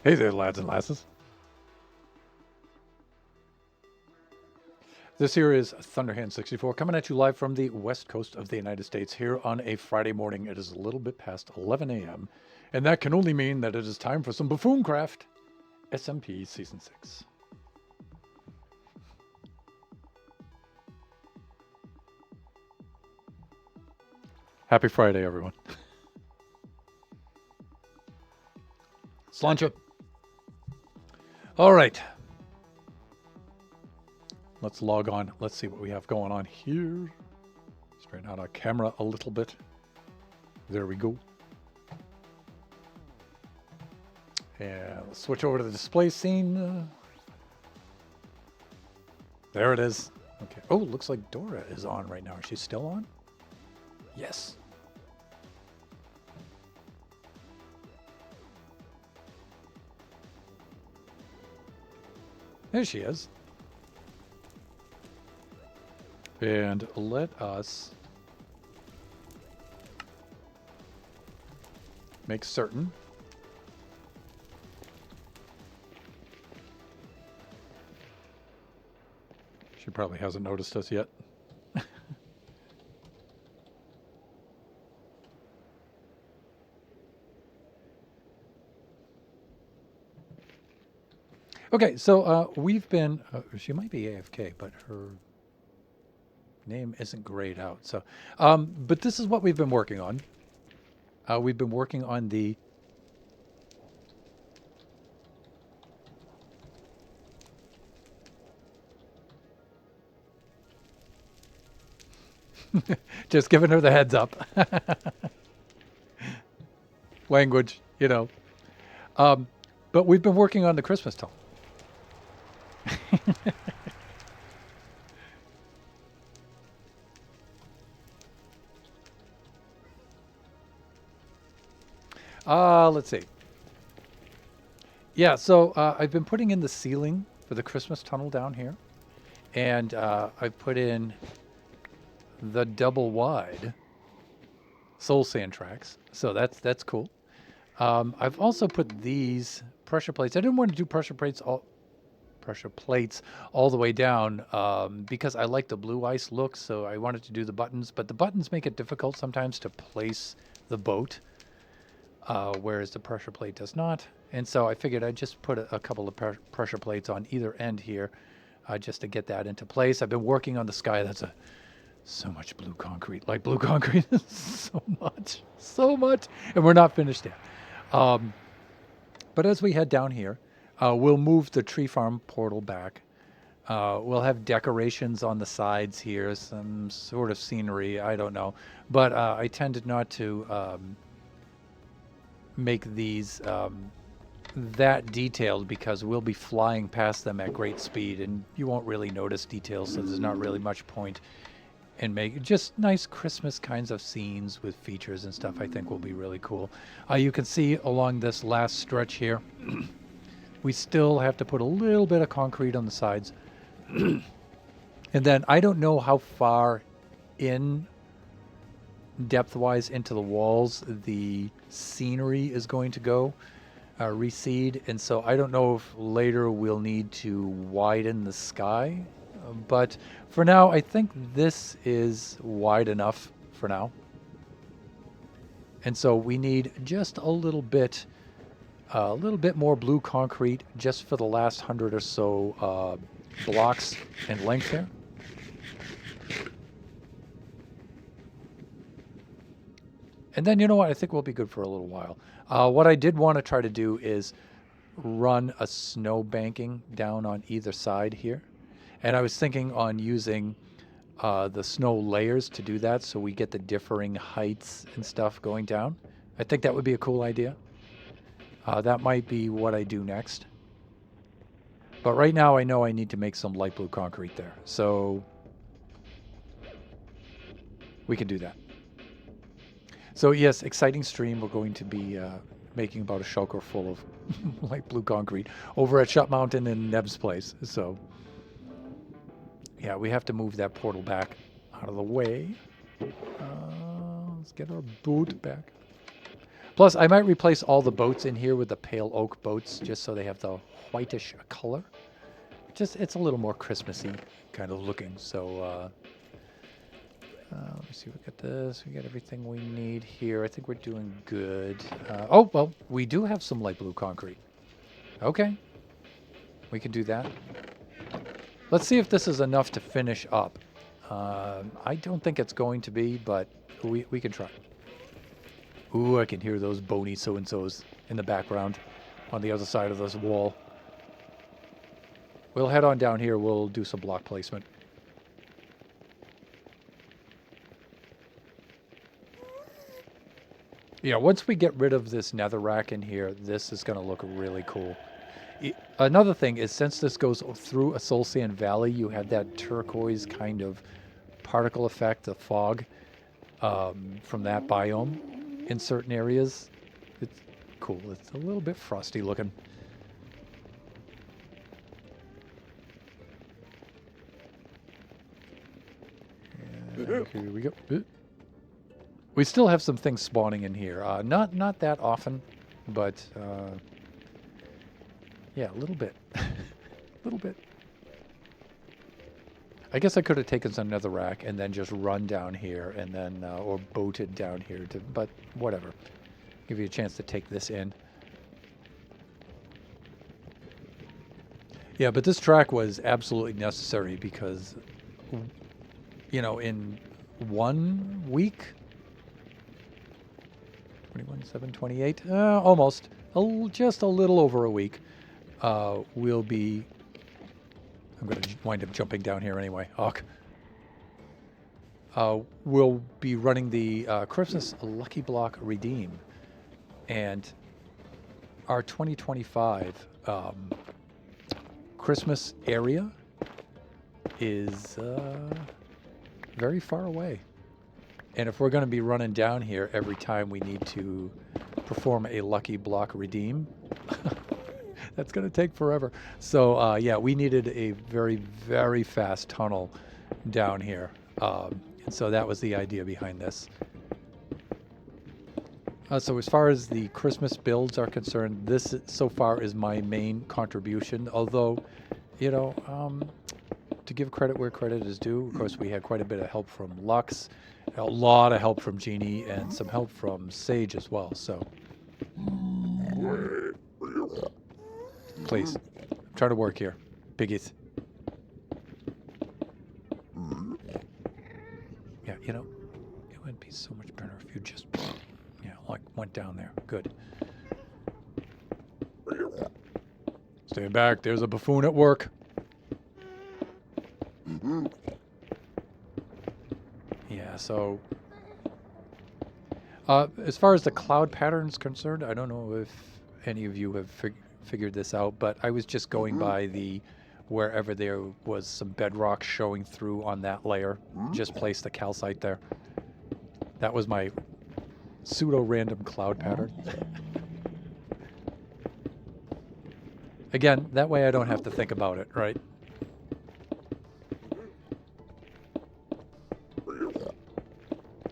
Hey there, lads and lasses. This here is Thunderhand64 coming at you live from the west coast of the United States here on a Friday morning. It is a little bit past 11 a.m. And that can only mean that it is time for some Buffooncraft SMP Season 6. Happy Friday, everyone. Slancha. All right. Let's log on. Let's see what we have going on here. Straighten out our camera a little bit. There we go. And let's switch over to the display scene. There it is. Okay. Oh, looks like Dora is on right now. Is she still on? Yes. There she is. And let us make certain she probably hasn't noticed us yet. Okay, so we've been, she might be AFK, but her name isn't grayed out. So, but this is what we've been working on. We've been working on the just giving her the heads up. Language, you know. But we've been working on the Christmas tunnel. Let's see. Yeah, so I've been putting in the ceiling for the Christmas tunnel down here. And I've put in the double wide soul sand tracks. So that's cool. I've also put these pressure plates. I didn't want to do pressure plates all the way down because I like the blue ice look, so I wanted to do the buttons, but the buttons make it difficult sometimes to place the boat, whereas the pressure plate does not. And so I figured I'd just put a couple of pressure plates on either end here just to get that into place. I've been working on the sky. That's so much blue concrete. Like blue concrete is so much, and we're not finished yet. But as we head down here, we'll move the tree farm portal back. We'll have decorations on the sides here, some sort of scenery, I don't know. But I tended not to make these that detailed because we'll be flying past them at great speed and you won't really notice details, so there's not really much point in making just nice Christmas kinds of scenes with features and stuff. I think will be really cool. You can see along this last stretch here, we still have to put a little bit of concrete on the sides. And then I don't know how far in depth-wise into the walls the scenery is going to go, reseed, and so I don't know if later we'll need to widen the sky, but for now I think this is wide enough for now. And so we need just a little bit more blue concrete just for the last 100 or so blocks in length there. And then, you know what, I think we'll be good for a little while. What I did want to try to do is run a snow banking down on either side here. And I was thinking on using the snow layers to do that so we get the differing heights and stuff going down. I think that would be a cool idea. That might be what I do next. But right now I know I need to make some light blue concrete there. So we can do that. So yes, exciting stream. We're going to be making about a shulker full of light blue concrete over at Shut Mountain in Neb's place. So yeah, we have to move that portal back out of the way. Let's get our boat back. Plus, I might replace all the boats in here with the pale oak boats just so they have the whitish color. Just, it's a little more Christmassy kind of looking. So let me see, we got this, we got everything we need here. I think we're doing good. Oh, well, we do have some light blue concrete. Okay, we can do that. Let's see if this is enough to finish up. I don't think it's going to be, but we can try. Ooh, I can hear those bony so-and-sos in the background on the other side of this wall. We'll head on down here. We'll do some block placement. Yeah, once we get rid of this netherrack in here, this is going to look really cool. Another thing is, since this goes through a soul sand valley, you have that turquoise kind of particle effect, the fog from that biome in certain areas. It's cool. It's a little bit frosty looking. Here we go. We still have some things spawning in here. Not that often, but yeah, a little bit. A little bit. I guess I could have taken some netherrack and then just run down here and then, or boated down here to, but whatever. Give you a chance to take this in. Yeah, but this track was absolutely necessary because, you know, in 1 week, 21, 7, 28, almost, just a little over a week, we'll be, I'm going to wind up jumping down here anyway. We'll be running the Christmas Lucky Block Redeem. And our 2025 Christmas area is very far away. And if we're going to be running down here every time we need to perform a Lucky Block Redeem, that's going to take forever. So, yeah, we needed a very, very fast tunnel down here. And so that was the idea behind this. So as far as the Christmas builds are concerned, this so far is my main contribution. Although, you know, to give credit where credit is due, of course, we had quite a bit of help from Lux, a lot of help from Jeannie, and some help from Sage as well. So, please, I'm trying to work here, piggies. Yeah, you know, it would be so much better if you just, yeah, like went down there. Good. Stay back. There's a buffoon at work. Yeah, so as far as the cloud pattern is concerned, I don't know if any of you have figured this out, but I was just going by the wherever there was some bedrock showing through on that layer, just place the calcite there. That was my pseudo-random cloud pattern. Again, that way I don't have to think about it, right?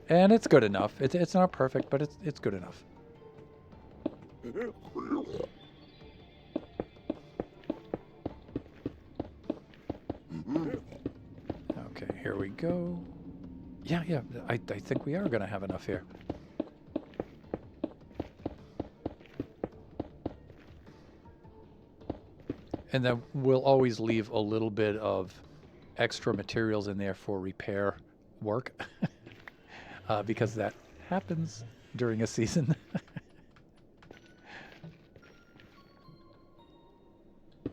And it's good enough. It's not perfect, but it's good enough. Okay, here we go. Yeah, I think we are going to have enough here. And then we'll always leave a little bit of extra materials in there for repair work. Because that happens during a season. There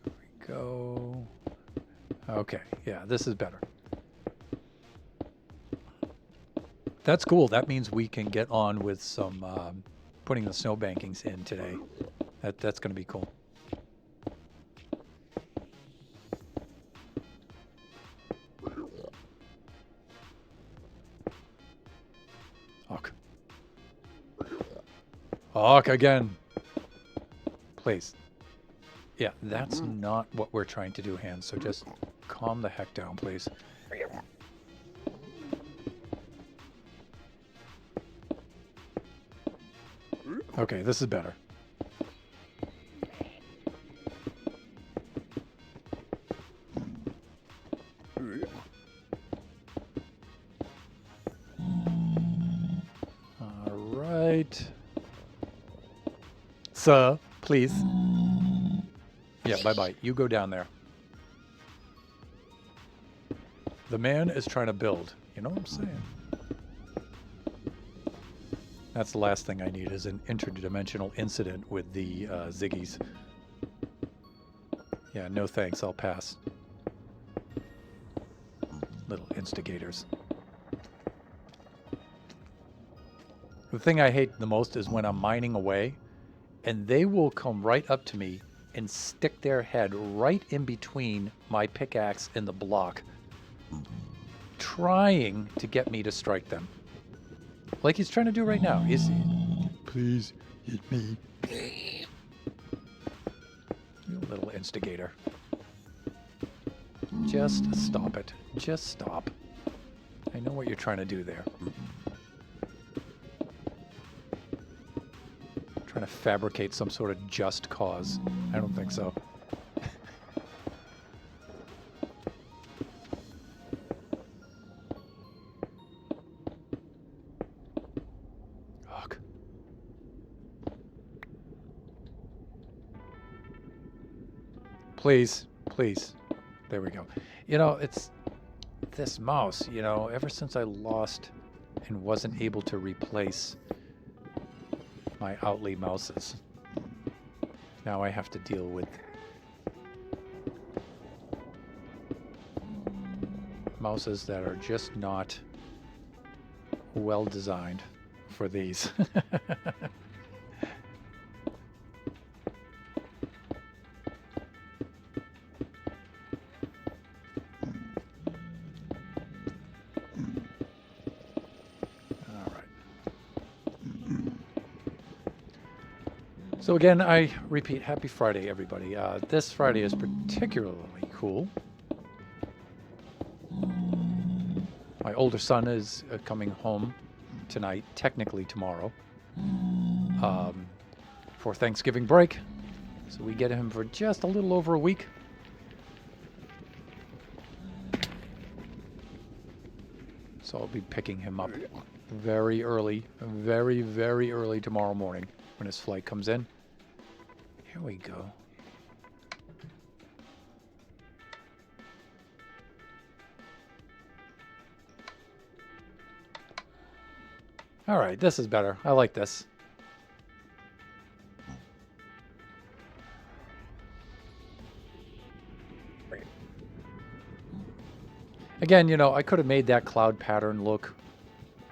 we go. Okay, yeah, this is better. That's cool. That means we can get on with some putting the snow bankings in today. That's going to be cool. Hawk again. Please. Yeah, that's not what we're trying to do, Hans. So just calm the heck down, please. Okay, this is better. All right. Sir, please. Yeah, bye-bye. You go down there. The man is trying to build. You know what I'm saying? That's the last thing I need is an interdimensional incident with the Ziggies. Yeah, no thanks. I'll pass. Little instigators. The thing I hate the most is when I'm mining away and they will come right up to me and stick their head right in between my pickaxe and the block, trying to get me to strike them. Like he's trying to do right now. Please hit me. You little instigator. Just stop it. Just stop. I know what you're trying to do there. Trying to fabricate some sort of just cause. I don't think so. Ugh. Please, please. There we go. You know, it's this mouse, you know, ever since I lost and wasn't able to replace my Outley mouses, now I have to deal with mouses that are just not well designed for these. So again, I repeat, happy Friday, everybody. This Friday is particularly cool. My older son is coming home tonight, technically tomorrow, for Thanksgiving break. So we get him for just a little over a week. So I'll be picking him up very early, very, very early tomorrow morning when his flight comes in. Here we go. All right, this is better. I like this. Again, you know, I could have made that cloud pattern look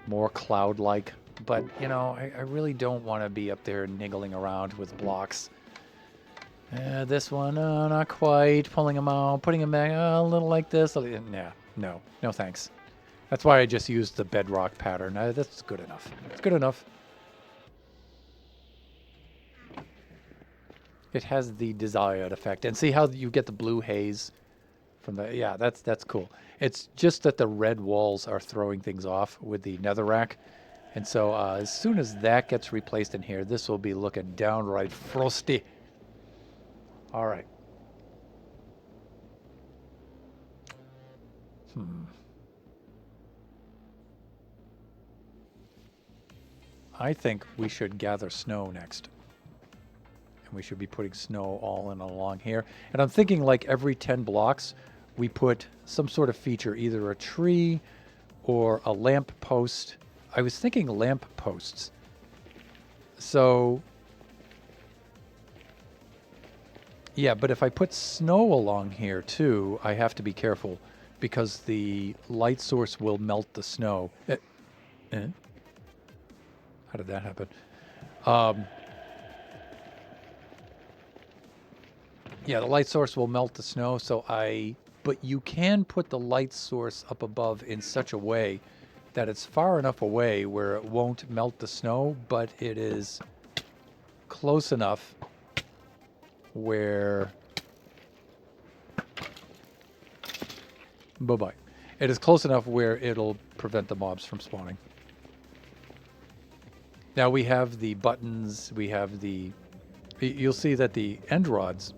more cloud-like, but, you know, I really don't want to be up there niggling around with blocks. This one, not quite. Pulling them out, putting them back, a little like this. Nah, no thanks. That's why I just used the bedrock pattern. That's good enough. It's good enough. It has the desired effect. And see how you get the blue haze from the... Yeah, that's cool. It's just that the red walls are throwing things off with the netherrack. And so as soon as that gets replaced in here, this will be looking downright frosty. All right. I think we should gather snow next. And we should be putting snow all in along here. And I'm thinking like every 10 blocks, we put some sort of feature, either a tree or a lamp post. I was thinking lamp posts. So... yeah, but if I put snow along here too, I have to be careful because the light source will melt the snow. How did that happen? Yeah, the light source will melt the snow, but you can put the light source up above in such a way that it's far enough away where it won't melt the snow, but it is close enough where... bye-bye. It is close enough where it'll prevent the mobs from spawning. Now we have the buttons, we have the... you'll see that the end rods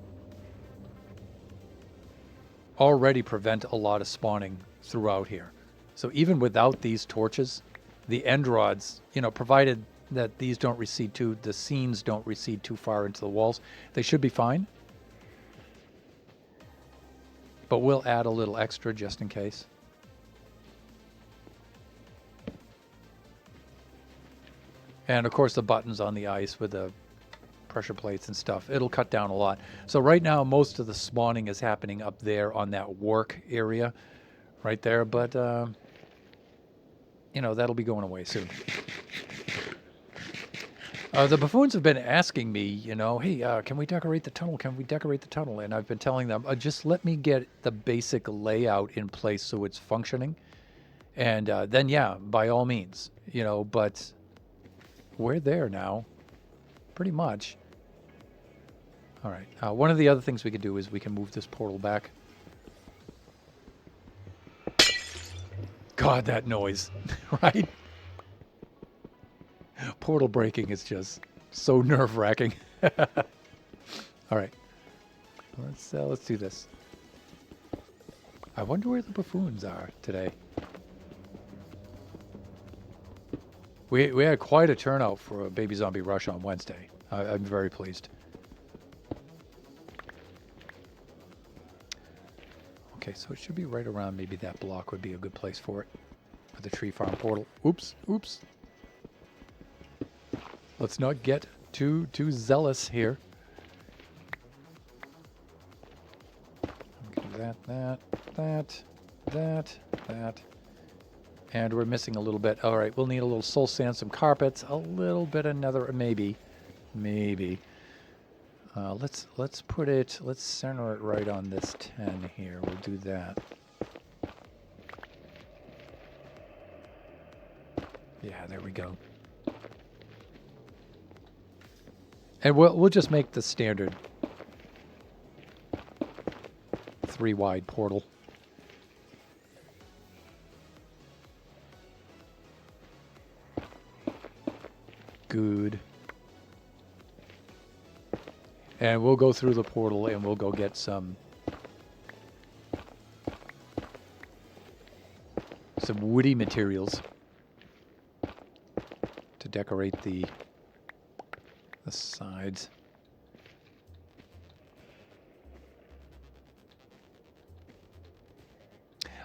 already prevent a lot of spawning throughout here. So even without these torches, the end rods, you know, provided that these don't recede the scenes don't recede too far into the walls, they should be fine. But we'll add a little extra just in case. And of course the buttons on the ice with the pressure plates and stuff, it'll cut down a lot. So right now most of the spawning is happening up there on that work area right there, but you know, that'll be going away soon. The buffoons have been asking me, you know, hey, can we decorate the tunnel? Can we decorate the tunnel? And I've been telling them, just let me get the basic layout in place so it's functioning. And then, yeah, by all means, you know, but we're there now, pretty much. All right. One of the other things we could do is we can move this portal back. God, that noise, right? Portal breaking is just so nerve-wracking. All right, let's do this. I wonder where the buffoons are today. We had quite a turnout for a Baby Zombie Rush on Wednesday. I'm very pleased. Okay, so it should be right around, maybe that block would be a good place for it. For the tree farm portal. Oops, oops. Let's not get too zealous here. We can do that. And we're missing a little bit. All right, we'll need a little soul sand, some carpets, a little bit of nether, maybe. Let's put it, let's center it right on this 10 here. We'll do that. Yeah, there we go. And we'll just make the standard 3 wide portal. Good. And we'll go through the portal and we'll go get some woody materials to decorate the sides.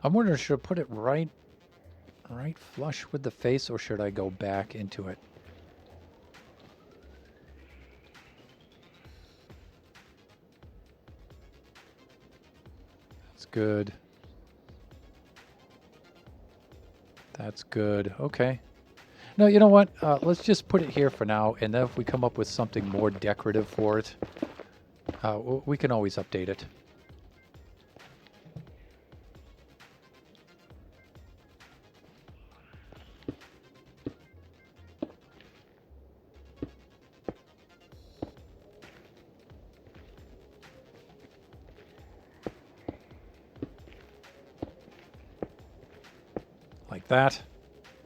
I'm wondering, should I put it right flush with the face, or should I go back into it? That's good. That's good. Okay. No, you know what? Let's just put it here for now, and then if we come up with something more decorative for it, we can always update it. Like that.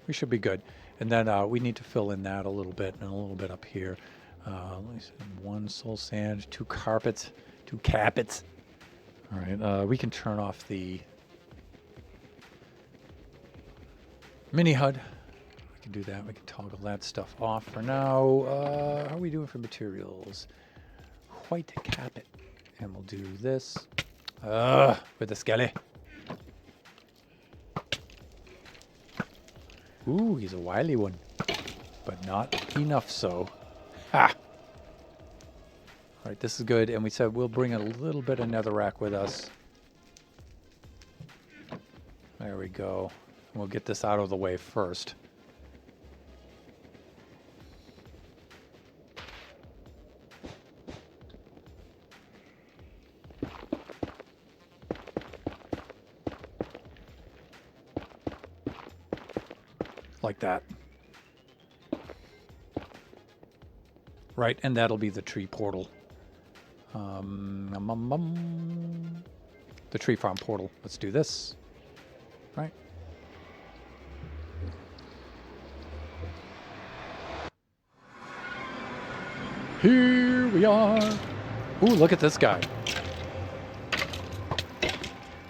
We should be good. And then we need to fill in that a little bit and a little bit up here. Let me see, 1 soul sand, 2 carpets, 2 carpets. All right, we can turn off the mini HUD. We can do that. We can toggle that stuff off for now. How are we doing for materials? White carpet. And we'll do this with the skelly. Ooh, he's a wily one, but not enough so. Ha! All right, this is good, and we said we'll bring a little bit of netherrack with us. There we go. We'll get this out of the way first. Like that. Right, and that'll be the tree portal. The tree farm portal. Let's do this. Right. Here we are. Ooh, look at this guy.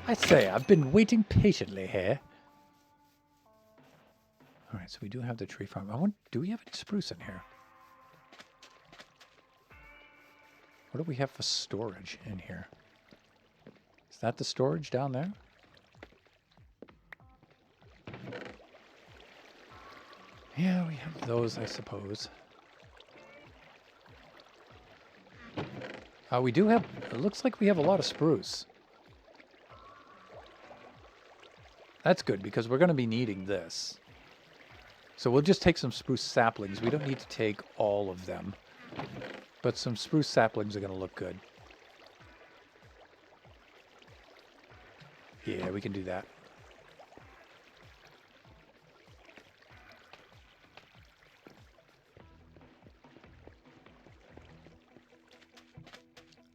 I say, I've been waiting patiently here. All right, so we do have the tree farm. Do we have any spruce in here? What do we have for storage in here? Is that the storage down there? Yeah, we have those, I suppose. We do have, it looks like we have a lot of spruce. That's good, because we're going to be needing this. So we'll just take some spruce saplings. We don't need to take all of them. But some spruce saplings are going to look good. Yeah, we can do that.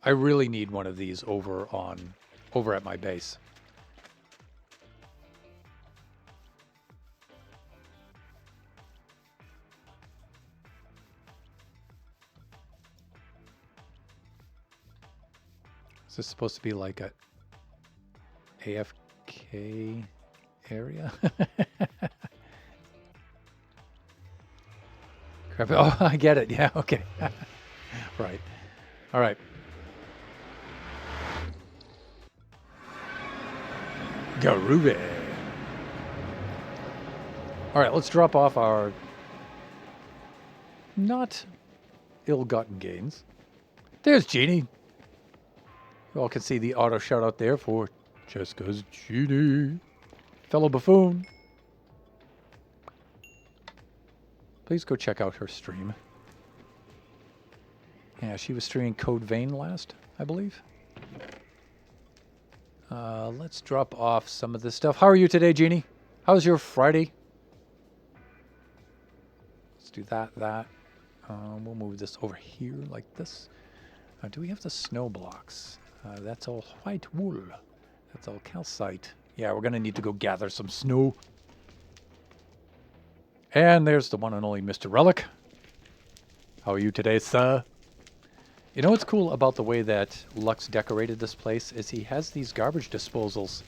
I really need one of these over at my base. Is this supposed to be like a AFK area? Crap. Oh, I get it. Yeah, okay. Right. All right. Garuba. All right, let's drop off our not ill-gotten gains. There's Jeannie. You all can see the auto shout out there for Jessica's Jeannie. Fellow buffoon. Please go check out her stream. Yeah, she was streaming Code Vein last, I believe. Let's drop off some of this stuff. How are you today, Jeannie? How's your Friday? Let's do that. We'll move this over here like this. Do we have the snow blocks? That's all white wool. That's all calcite. Yeah, we're going to need to go gather some snow. And there's the one and only Mr. Relic. How are you today, sir? You know what's cool about the way that Lux decorated this place is he has these garbage disposals.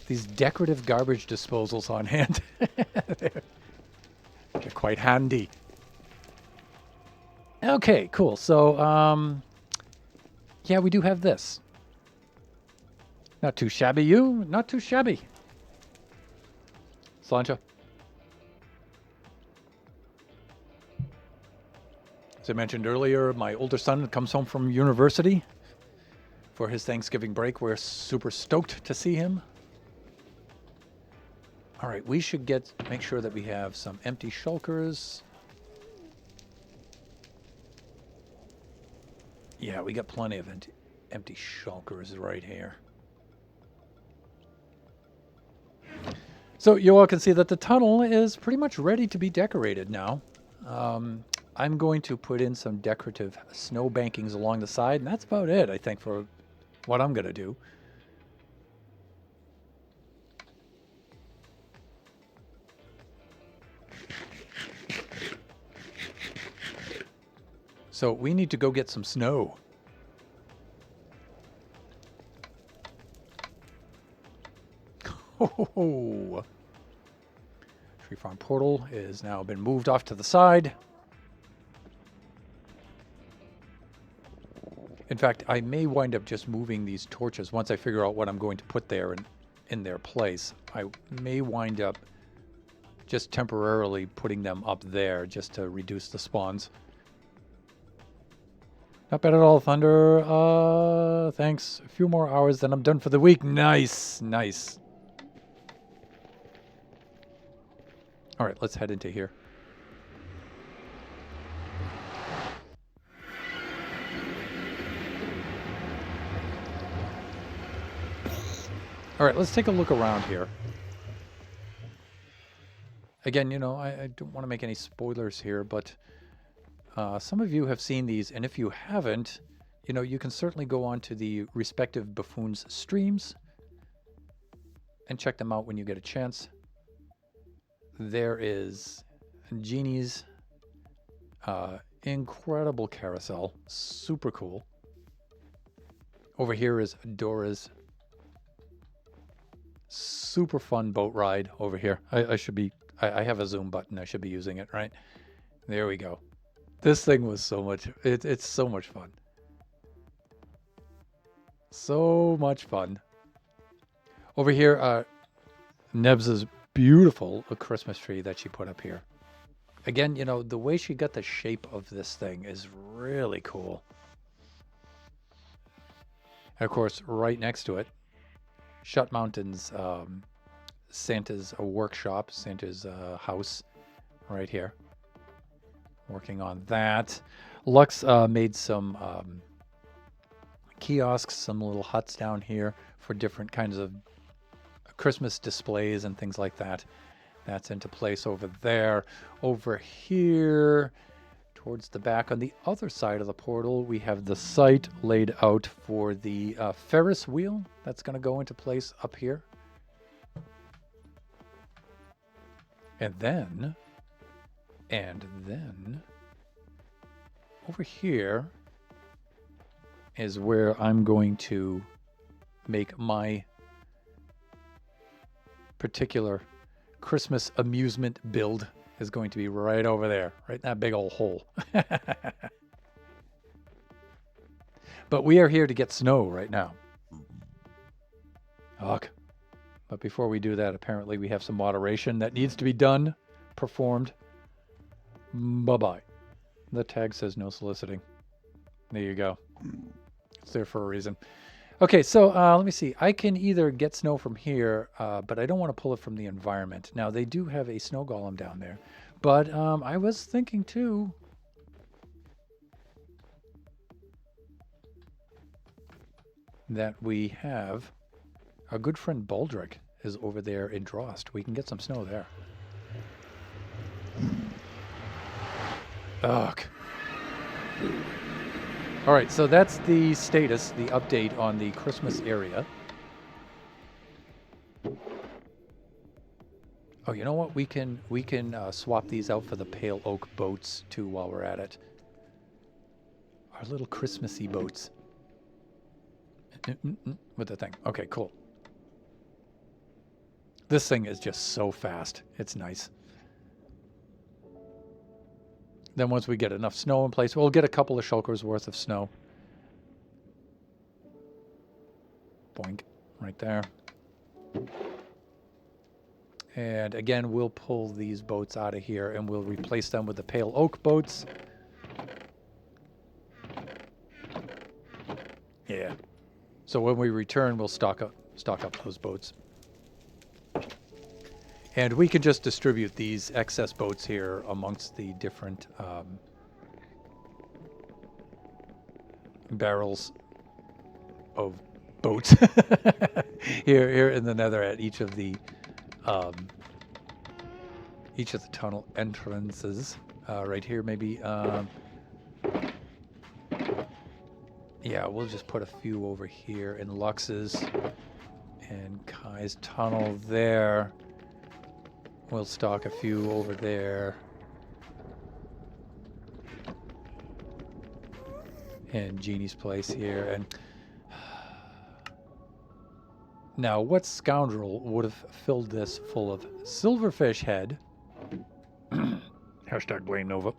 These decorative garbage disposals on hand. They're quite handy. Okay, cool. So, yeah, we do have this. Not too shabby, you. Not too shabby. Slancha. As I mentioned earlier, my older son comes home from university for his Thanksgiving break. We're super stoked to see him. All right, we should make sure that we have some empty shulkers. Yeah, we got plenty of empty shulkers right here. So you all can see that the tunnel is pretty much ready to be decorated now. I'm going to put in some decorative snow bankings along the side, and that's about it, I think, for what I'm going to do. So we need to go get some snow. Oh, Tree Farm Portal is now been moved off to the side. In fact, I may wind up just moving these torches once I figure out what I'm going to put there in their place. I may wind up just temporarily putting them up there just to reduce the spawns. Not bad at all, Thunder. Thanks. A few more hours, then I'm done for the week. Nice, nice. All right, let's head into here. All right, let's take a look around here. Again, you know, I don't want to make any spoilers here, but some of you have seen these, and if you haven't, you know, you can certainly go on to the respective Buffoons streams and check them out when you get a chance. There is Jeannie's incredible carousel, super cool. Over here is Dora's super fun boat ride over here. I have a zoom button. I should be using it, right? There we go. This thing was so much, it's so much fun. So much fun. Over here, Nebs' beautiful Christmas tree that she put up here. Again, you know, the way she got the shape of this thing is really cool. And of course, right next to it, Shut Mountain's Santa's workshop, Santa's house, right here. Working on that. Lux made some kiosks, some little huts down here for different kinds of Christmas displays and things like that. That's into place over there. Over here, towards the back on the other side of the portal, we have the site laid out for the Ferris wheel. That's going to go into place up here. And then over here, is where I'm going to make my particular Christmas amusement build. Is going to be right over there, right in that big old hole. But we are here to get snow right now. Ugh. But before we do that, apparently we have some moderation that needs to be done, performed. Bye-bye. The tag says no soliciting. There you go. It's there for a reason. Okay, so let me see. I can either get snow from here, but I don't want to pull it from the environment. Now, they do have a snow golem down there. But I was thinking, too, that we have our good friend Baldric is over there in Drost. We can get some snow there. Ugh. All right, so that's the status, the update on the Christmas area. Oh, you know what? We can swap these out for the pale oak boats too while we're at it. Our little Christmassy boats. With the thing. Okay, cool. This thing is just so fast. It's nice. Then once we get enough snow in place, we'll get a couple of shulkers worth of snow. Boink. Right there. And again, we'll pull these boats out of here and we'll replace them with the pale oak boats. Yeah. So when we return, we'll stock up those boats. And we can just distribute these excess boats here amongst the different barrels of boats here in the Nether at each of the tunnel entrances. Right here, maybe. Yeah, we'll just put a few over here in Lux's and Kai's tunnel there. We'll stock a few over there. And Jeannie's place here. And now, what scoundrel would have filled this full of silverfish head? Hashtag blame Nova.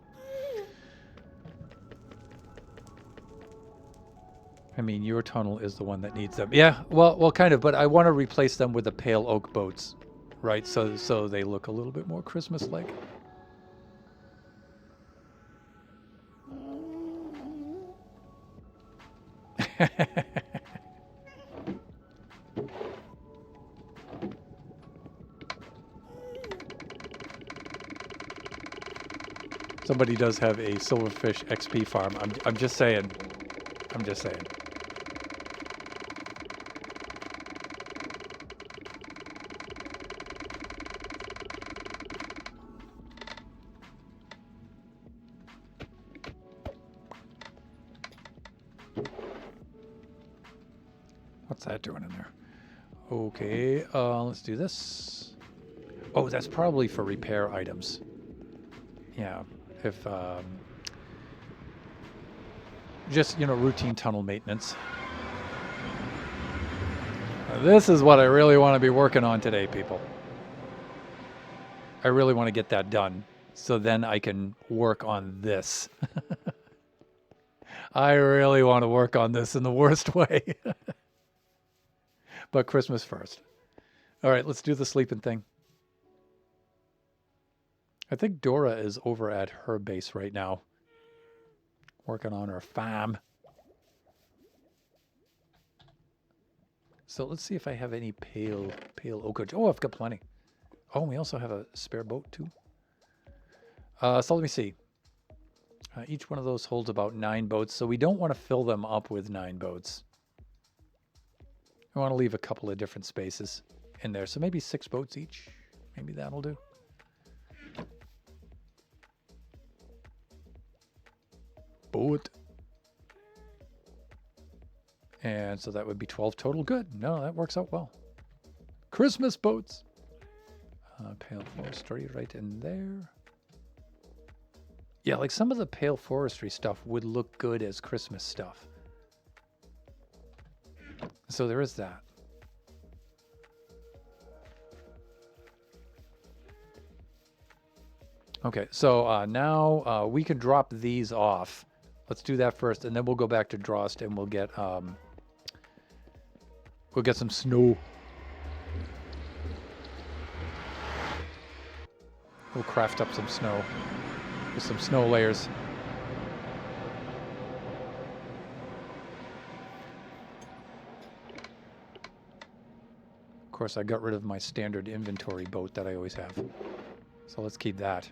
I mean, your tunnel is the one that needs them. Yeah, well, kind of. But I want to replace them with the pale oak boats, right? So they look a little bit more Christmas-like. Somebody does have a silverfish XP farm. I'm just saying. I'm just saying. What's that doing in there? Okay, let's do this. Oh, that's probably for repair items. Yeah, if just, routine tunnel maintenance. This is what I really want to be working on today, people. I really want to get that done, so then I can work on this. I really want to work on this in the worst way. But Christmas first. All right, let's do the sleeping thing. I think Dora is over at her base right now, working on her farm. So let's see if I have any pale oak. Oh, I've got plenty. Oh, we also have a spare boat too. So let me see. Each one of those holds about 9 boats, so we don't want to fill them up with 9 boats. I want to leave a couple of different spaces in there, so maybe 6 boats each. Maybe that'll do. Boat. And so that would be 12 total. Good. No, that works out well. Christmas boats. Pale forestry right in there. Yeah, like some of the pale forestry stuff would look good as Christmas stuff. So there is that. Okay, so now we can drop these off. Let's do that first, and then we'll go back to Drost and we'll get some snow. We'll craft up some snow with some snow layers. Of course, I got rid of my standard inventory boat that I always have. So let's keep that.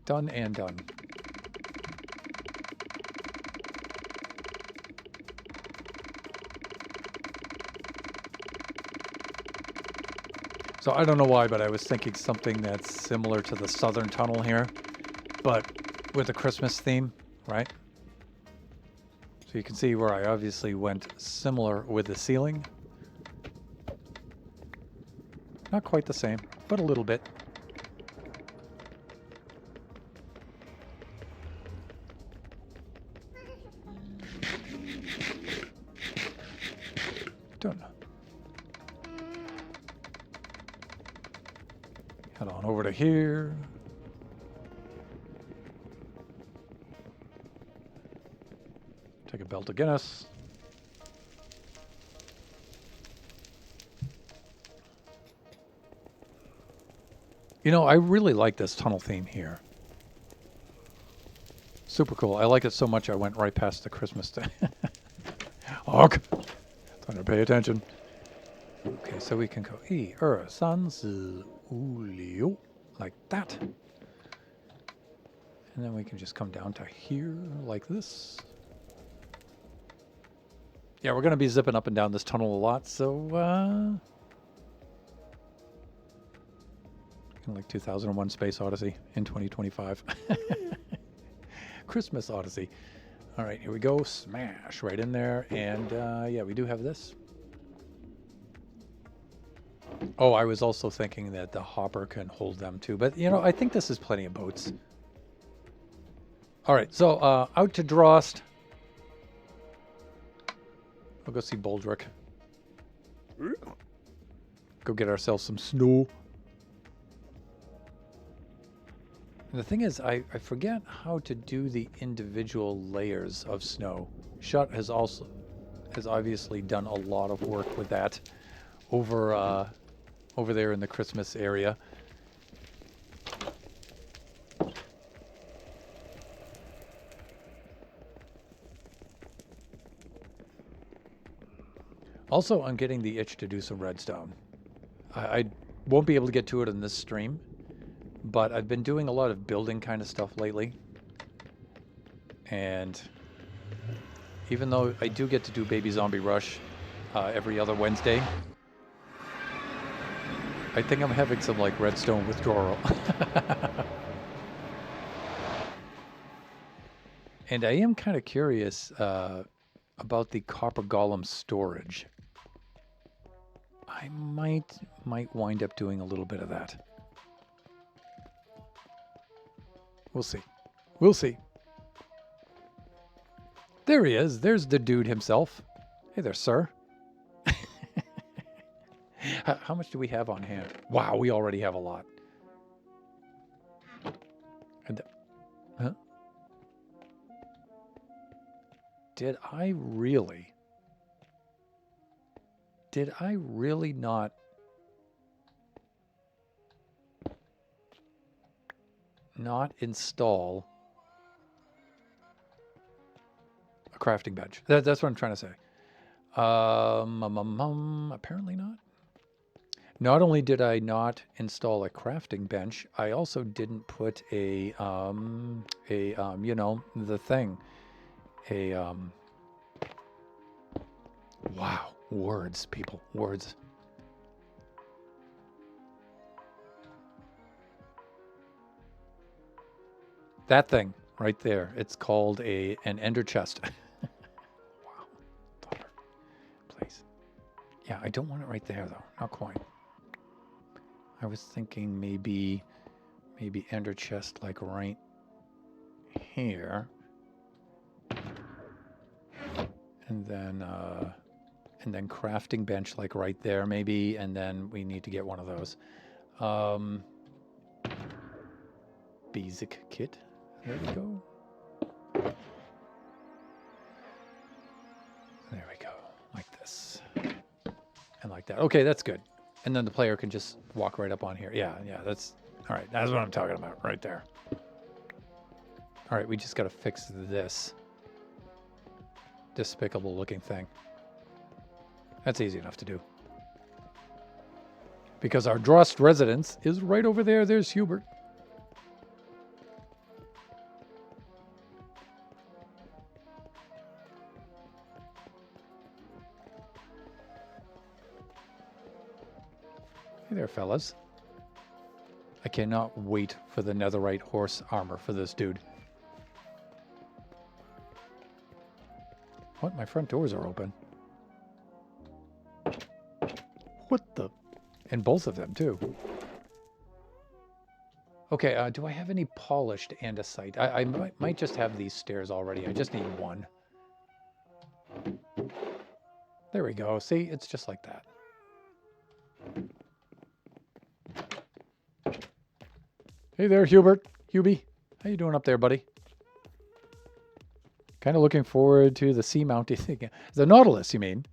Done and done. So I don't know why, but I was thinking something that's similar to the southern tunnel here, but with a Christmas theme, right? So you can see where I obviously went similar with the ceiling. Not quite the same, but a little bit. Done. Head on over to here. Take a belt of Guinness. You know, I really like this tunnel theme here. Super cool. I like it so much I went right past the Christmas thing. Honk! Time to pay attention. Okay, so we can go like that. And then we can just come down to here like this. Yeah, we're going to be zipping up and down this tunnel a lot, so kind of like 2001 Space Odyssey in 2025. Christmas Odyssey. All right, here we go. Smash right in there. And yeah, we do have this. Oh, I was also thinking that the hopper can hold them too. But, you know, I think this is plenty of boats. All right, so out to Drost. We'll go see Boldrick. Go get ourselves some snow. And the thing is, I forget how to do the individual layers of snow. Shut has obviously done a lot of work with that over there in the Christmas area. Also, I'm getting the itch to do some redstone. I won't be able to get to it in this stream, but I've been doing a lot of building kind of stuff lately. And even though I do get to do Baby Zombie Rush every other Wednesday, I think I'm having some like redstone withdrawal. And I am kind of curious about the copper golem storage. I might wind up doing a little bit of that. We'll see. We'll see. There he is. There's the dude himself. Hey there, sir. How much do we have on hand? Wow, we already have a lot. And, huh? Did I really not install a crafting bench? That's what I'm trying to say. Apparently not. Not only did I not install a crafting bench, I also didn't put you know, the thing. Wow, words, people, words. That thing right there, it's called an ender chest. Wow, daughter, please. Yeah, I don't want it right there though, not quite. I was thinking maybe ender chest like right here. And then crafting bench like right there maybe, and then we need to get one of those. Basic kit. There we go. There we go. Like this. And like that. Okay, that's good. And then the player can just walk right up on here. Yeah, that's... All right, that's what I'm talking about right there. All right, we just got to fix this despicable looking thing. That's easy enough to do. Because our Drost residence is right over there. There's Hubert. Hey there, fellas. I cannot wait for the netherite horse armor for this dude. What? My front doors are open. What the? And both of them, too. Okay, do I have any polished andesite? I might just have these stairs already. I just need one. There we go. See, it's just like that. Hey there, Hubert. Hubie. How you doing up there, buddy? Kind of looking forward to the sea-mounted thing. The Nautilus, you mean?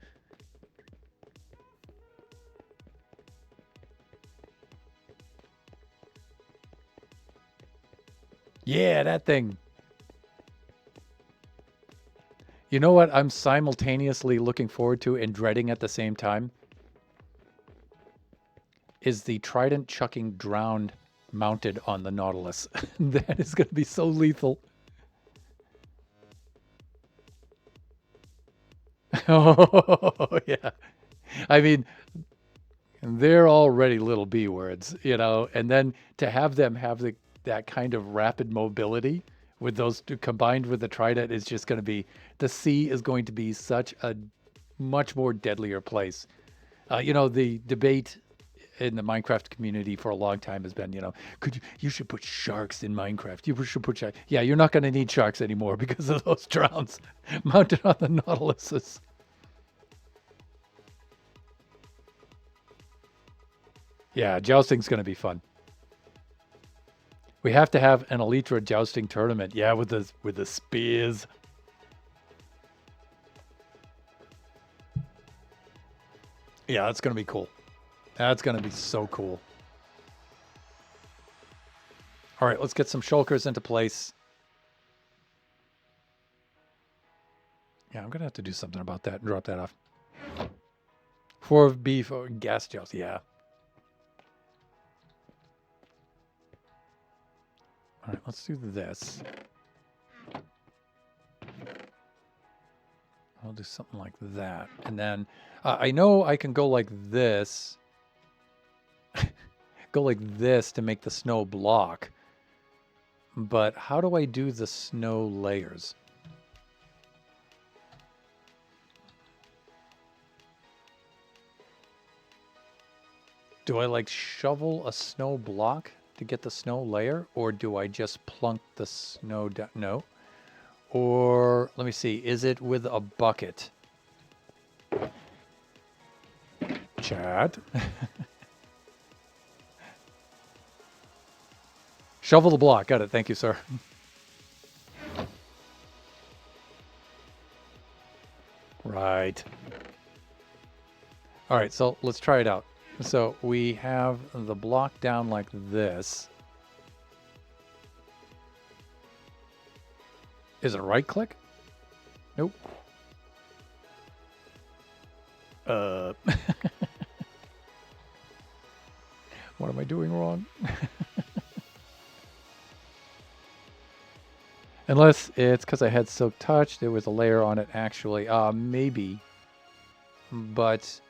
Yeah, that thing. You know what I'm simultaneously looking forward to and dreading at the same time? Is the trident chucking drown mounted on the Nautilus. That is going to be so lethal. Oh, yeah. I mean, they're already little B words, you know, and then to have them have that kind of rapid mobility with those two combined with the trident is just going to be, the sea is going to be such a much more deadlier place. You know, the debate in the Minecraft community for a long time has been, you know, you should put sharks in Minecraft. You should put sharks. Yeah, you're not going to need sharks anymore because of those drowns mounted on the Nautiluses. Yeah, jousting's going to be fun. We have to have an Elytra jousting tournament. Yeah, with the spears. Yeah, that's going to be cool. That's going to be so cool. All right, let's get some shulkers into place. Yeah, I'm going to have to do something about that and drop that off. 4 beef or gas joust, yeah. All right, let's do this. I'll do something like that. And then I know I can go like this. Go like this to make the snow block. But how do I do the snow layers? Do I like shovel a snow block to get the snow layer? Or do I just plunk the snow down? No. Or, let me see, is it with a bucket? Chat. Shovel the block. Got it. Thank you, sir. Right. All right, so let's try it out. So we have the block down like this. Is it right click? Nope. What am I doing wrong? Unless it's because I had Silk Touch, there was a layer on it actually. Maybe. But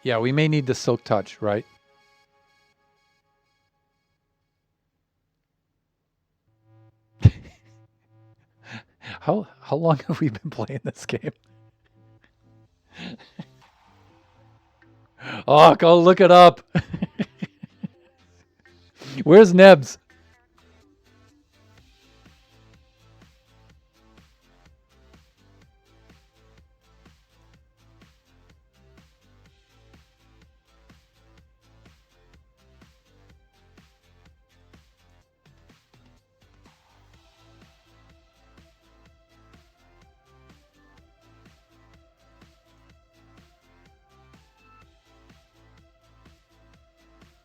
yeah, we may need the Silk Touch, right? How long have we been playing this game? Oh, go look it up. Where's Nebs?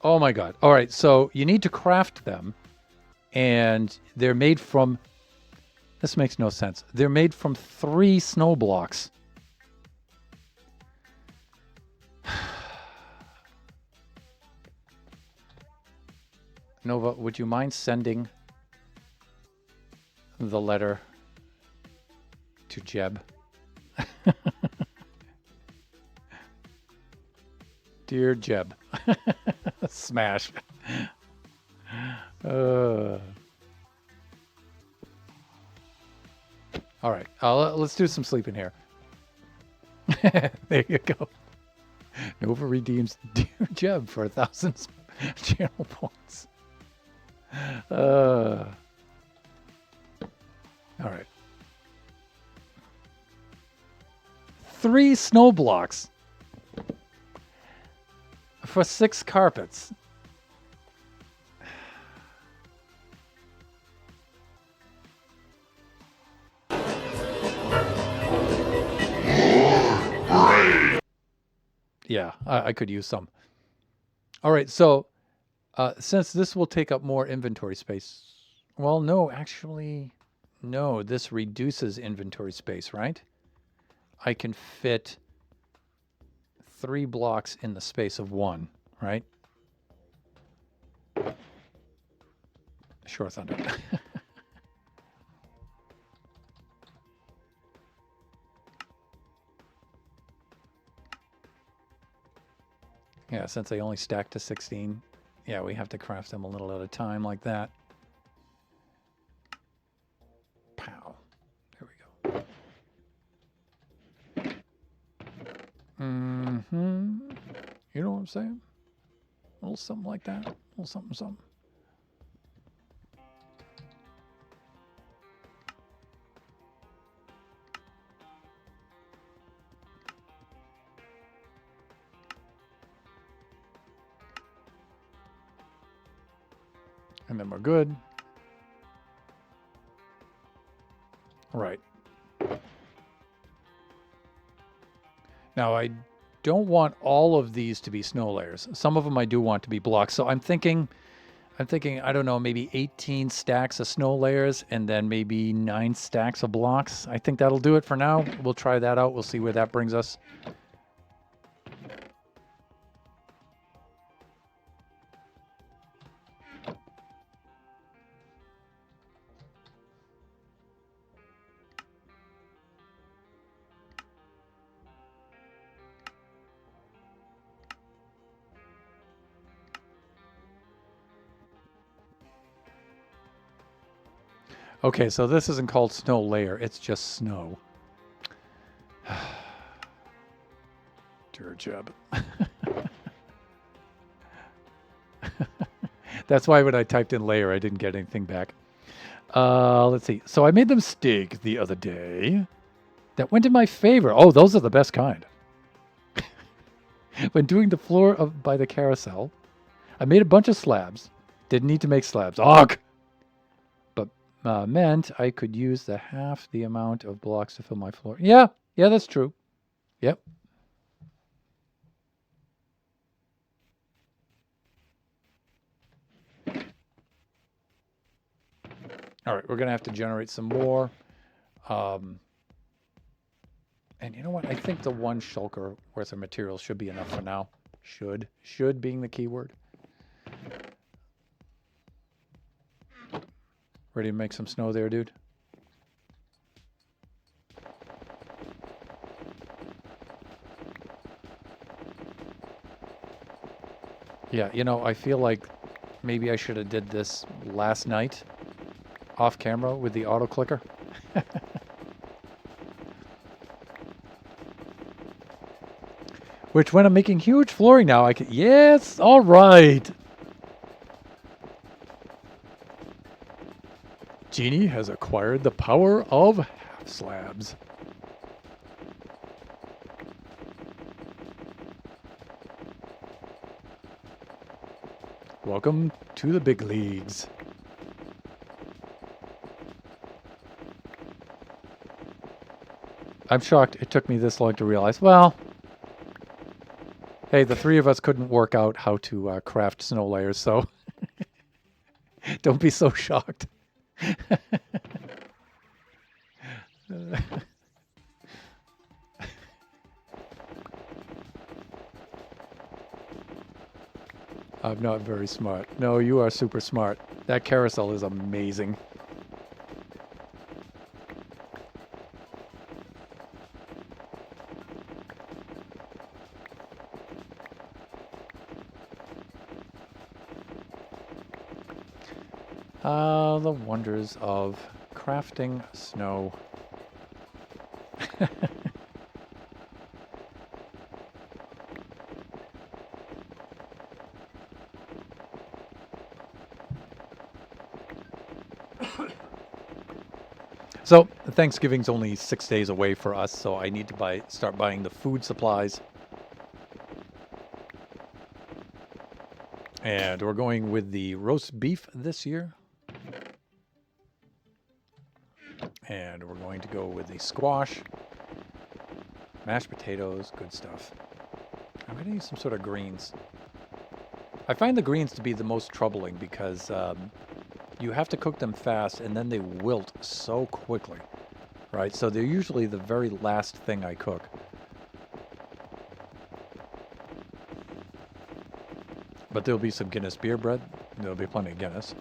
Oh my God. All right. So you need to craft them, and they're made from. This makes no sense. They're made from 3 snow blocks. Nova, would you mind sending the letter to Jeb? Dear Jeb. Smash. All right. Let's do some sleeping here. There you go. Nova redeems Dear Jeb for 1,000 channel points. All right. 3 snow blocks for 6 carpets. Yeah, I could use some. All right, so since this will take up more inventory space, well, no, actually, no, this reduces inventory space, right? I can fit 3 blocks in the space of 1, right? Sure, Thunder. Yeah, since they only stack to 16, yeah, we have to craft them a little at a time like that. Pow. There we go. Mm-hmm. You know what I'm saying? A little something like that. A little something, something. And then we're good. Right. Now I don't want all of these to be snow layers. Some of them I do want to be blocks. So I'm thinking, I don't know, maybe 18 stacks of snow layers and then maybe 9 stacks of blocks. I think that'll do it for now. We'll try that out. We'll see where that brings us. Okay, so this isn't called snow layer. It's just snow. Dear Jeb. That's why when I typed in layer, I didn't get anything back. Let's see. So I made them steak the other day. That went in my favor. Oh, those are the best kind. When doing the floor by the carousel, I made a bunch of slabs. Didn't need to make slabs. Ugh! But meant I could use the half the amount of blocks to fill my floor. Yeah, that's true. Yep. All right, we're going to have to generate some more. And you know what? I think the 1 shulker worth of materials should be enough for now. Should being the key word. Ready to make some snow there, dude? Yeah, you know, I feel like maybe I should have did this last night off camera with the auto clicker. Which when I'm making huge flooring now, I can, yes, all right. Genie has acquired the power of half slabs. Welcome to the big leagues. I'm shocked it took me this long to realize, well, Hey, the three of us couldn't work out how to craft snow layers, so don't be so shocked. I'm not very smart. No, you are super smart. That carousel is amazing. Ah, the wonders of crafting snow. So Thanksgiving's only 6 days away for us, so I need to start buying the food supplies. And we're going with the roast beef this year. And we're going to go with the squash, mashed potatoes, good stuff. I'm going to use some sort of greens. I find the greens to be the most troubling because you have to cook them fast and then they wilt so quickly, right? So they're usually the very last thing I cook. But there'll be some Guinness beer bread. There'll be plenty of Guinness.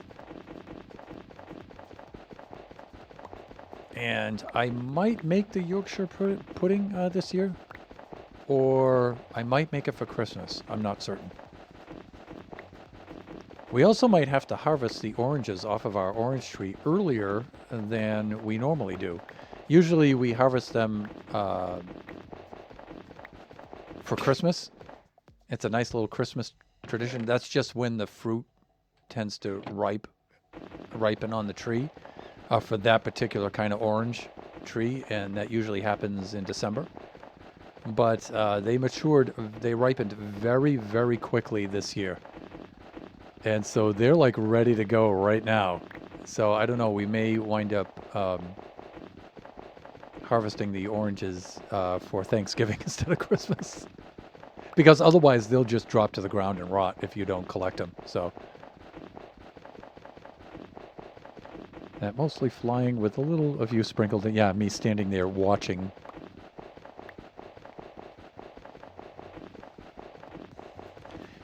And I might make the Yorkshire pudding this year. Or I might make it for Christmas. I'm not certain. We also might have to harvest the oranges off of our orange tree earlier than we normally do. Usually we harvest them for Christmas. It's a nice little Christmas tradition. That's just when the fruit tends to ripen on the tree for that particular kind of orange tree, and that usually happens in December. But they ripened very, very quickly this year. And so they're like ready to go right now. So I don't know, we may wind up harvesting the oranges for Thanksgiving instead of Christmas. Because otherwise they'll just drop to the ground and rot if you don't collect them. So that mostly flying with a little of you sprinkled in. Yeah, me standing there watching.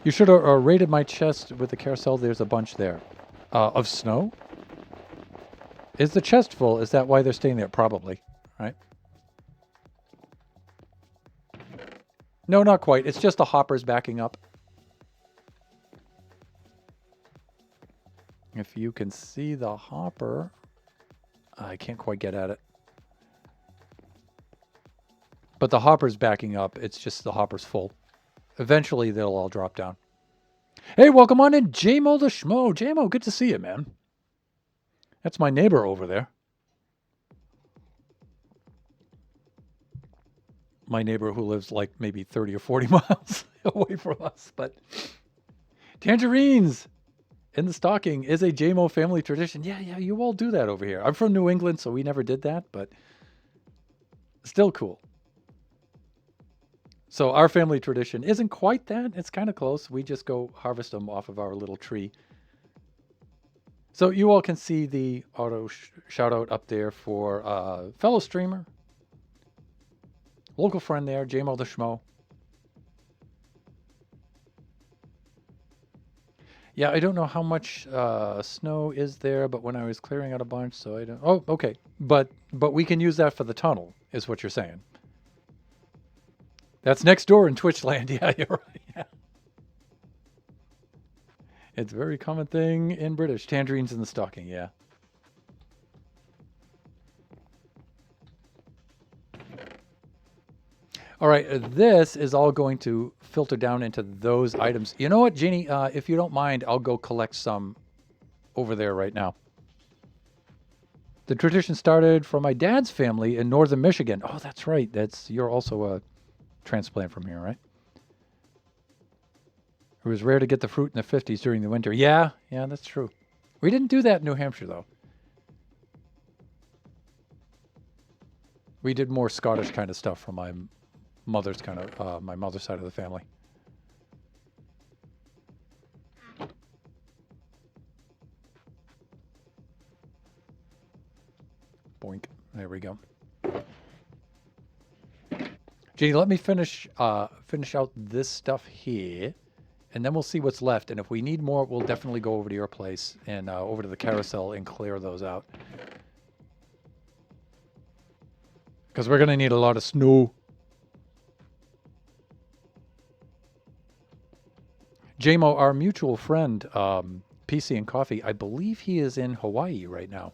You should have raided my chest with the carousel. There's a bunch there. Of snow? Is the chest full? Is that why they're staying there? Probably, right? No, not quite. It's just the hoppers backing up. If you can see the hopper, I can't quite get at it. But the hopper's backing up. It's just the hopper's full. Eventually, they'll all drop down. Hey, welcome on in, J-Mo the Schmo. J-Mo, good to see you, man. That's my neighbor over there. My neighbor who lives like maybe 30 or 40 miles away from us. But tangerines in the stocking is a J-Mo family tradition. Yeah, you all do that over here. I'm from New England, so we never did that, but still cool. So our family tradition isn't quite that. It's kind of close. We just go harvest them off of our little tree. So you all can see the auto shout out up there for fellow streamer, local friend there, J-Mo the Schmo. Yeah, I don't know how much snow is there, but when I was clearing out a bunch, so I don't... Oh, okay. But we can use that for the tunnel, is what you're saying. That's next door in Twitchland. Yeah, you're right. Yeah. It's a very common thing in British. Tangerines in the stocking, yeah. All right, this is all going to filter down into those items. You know what, Jeannie? If you don't mind, I'll go collect some over there right now. The tradition started from my dad's family in northern Michigan. Oh, that's right. You're also a transplant from here, right? It was rare to get the fruit in the 50s during the winter. Yeah, that's true. We didn't do that in New Hampshire, though. We did more Scottish kind of stuff from my mother's side of the family. Boink. There we go. Gee, let me finish out this stuff here, and then we'll see what's left. And if we need more, we'll definitely go over to your place and over to the carousel and clear those out. Because we're going to need a lot of snow. JMO, our mutual friend, PC and Coffee, I believe he is in Hawaii right now.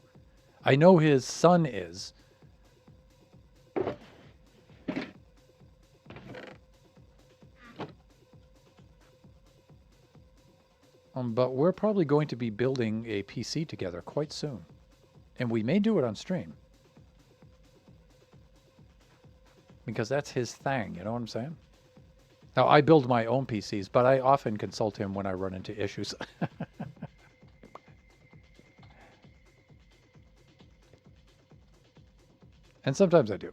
I know his son is. But we're probably going to be building a PC together quite soon. And we may do it on stream. Because that's his thing, you know what I'm saying? Now, I build my own PCs, but I often consult him when I run into issues. And sometimes I do.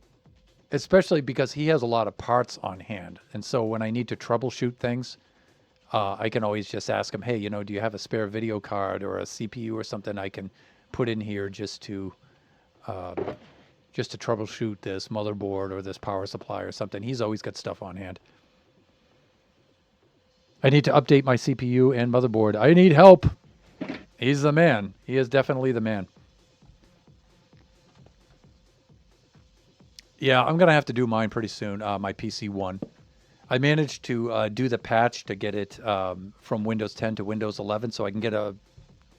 Especially because he has a lot of parts on hand. And so when I need to troubleshoot things, I can always just ask him, hey, you know, do you have a spare video card or a CPU or something I can put in here just to troubleshoot this motherboard or this power supply or something. He's always got stuff on hand. I need to update my CPU and motherboard. I need help. He's the man. He is definitely the man. Yeah, I'm going to have to do mine pretty soon, my PC 1. I managed to do the patch to get it from Windows 10 to Windows 11 so I can get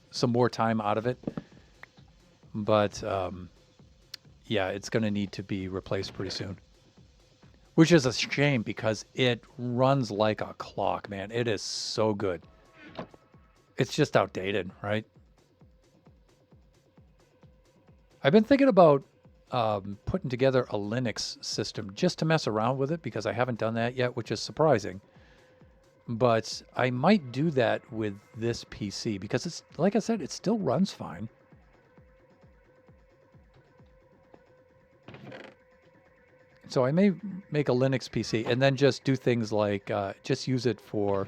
some more time out of it. But yeah, it's going to need to be replaced pretty soon. Which is a shame because it runs like a clock, man. It is so good. It's just outdated, right? I've been thinking about putting together a Linux system just to mess around with it because I haven't done that yet, which is surprising. But I might do that with this PC because it's, like I said, it still runs fine. So I may make a Linux PC and then just do things like just use it for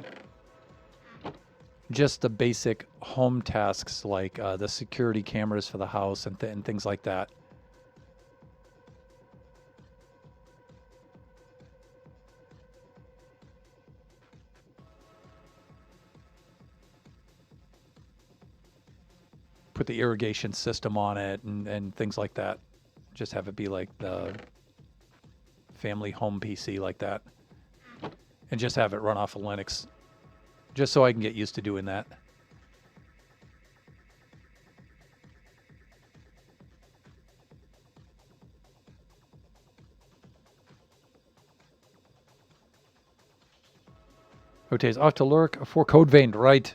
just the basic home tasks like the security cameras for the house and things like that. Put the irrigation system on it and things like that. Just have it be like the family home PC like that. And just have it run off of Linux. Just so I can get used to doing that. Ote's off to lurk for Code Vein, right?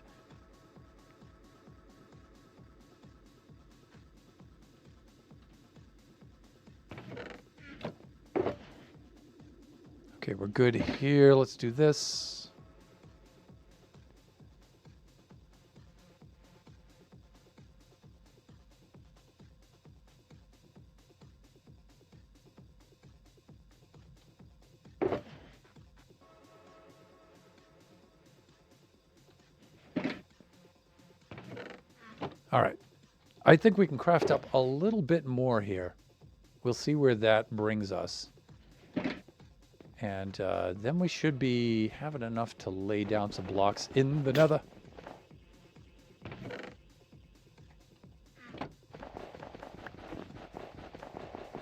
Okay, we're good here. Let's do this. All right. I think we can craft up a little bit more here. We'll see where that brings us. And then we should be having enough to lay down some blocks in the nether. What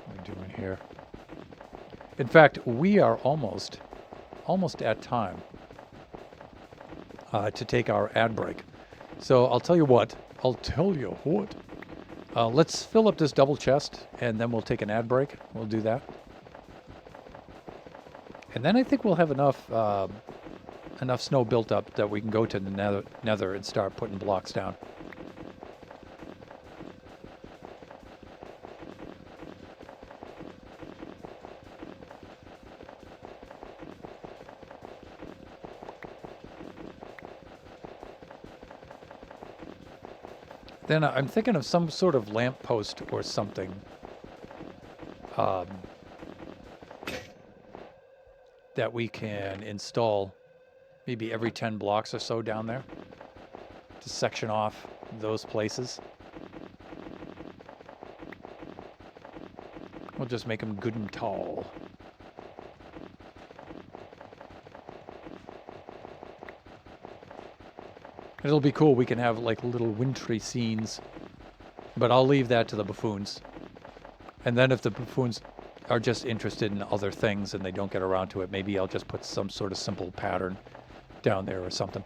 are we doing here? In fact, we are almost at time to take our ad break. So I'll tell you what. Let's fill up this double chest, and then we'll take an ad break. We'll do that. And then I think we'll have enough snow built up that we can go to the nether and start putting blocks down. Then I'm thinking of some sort of lamppost or something. That we can install maybe every 10 blocks or so down there to section off those places. We'll just make them good and tall. It'll be cool. We can have like little wintry scenes, but I'll leave that to the buffoons. And then if the buffoons are just interested in other things and they don't get around to it, maybe I'll just put some sort of simple pattern down there or something.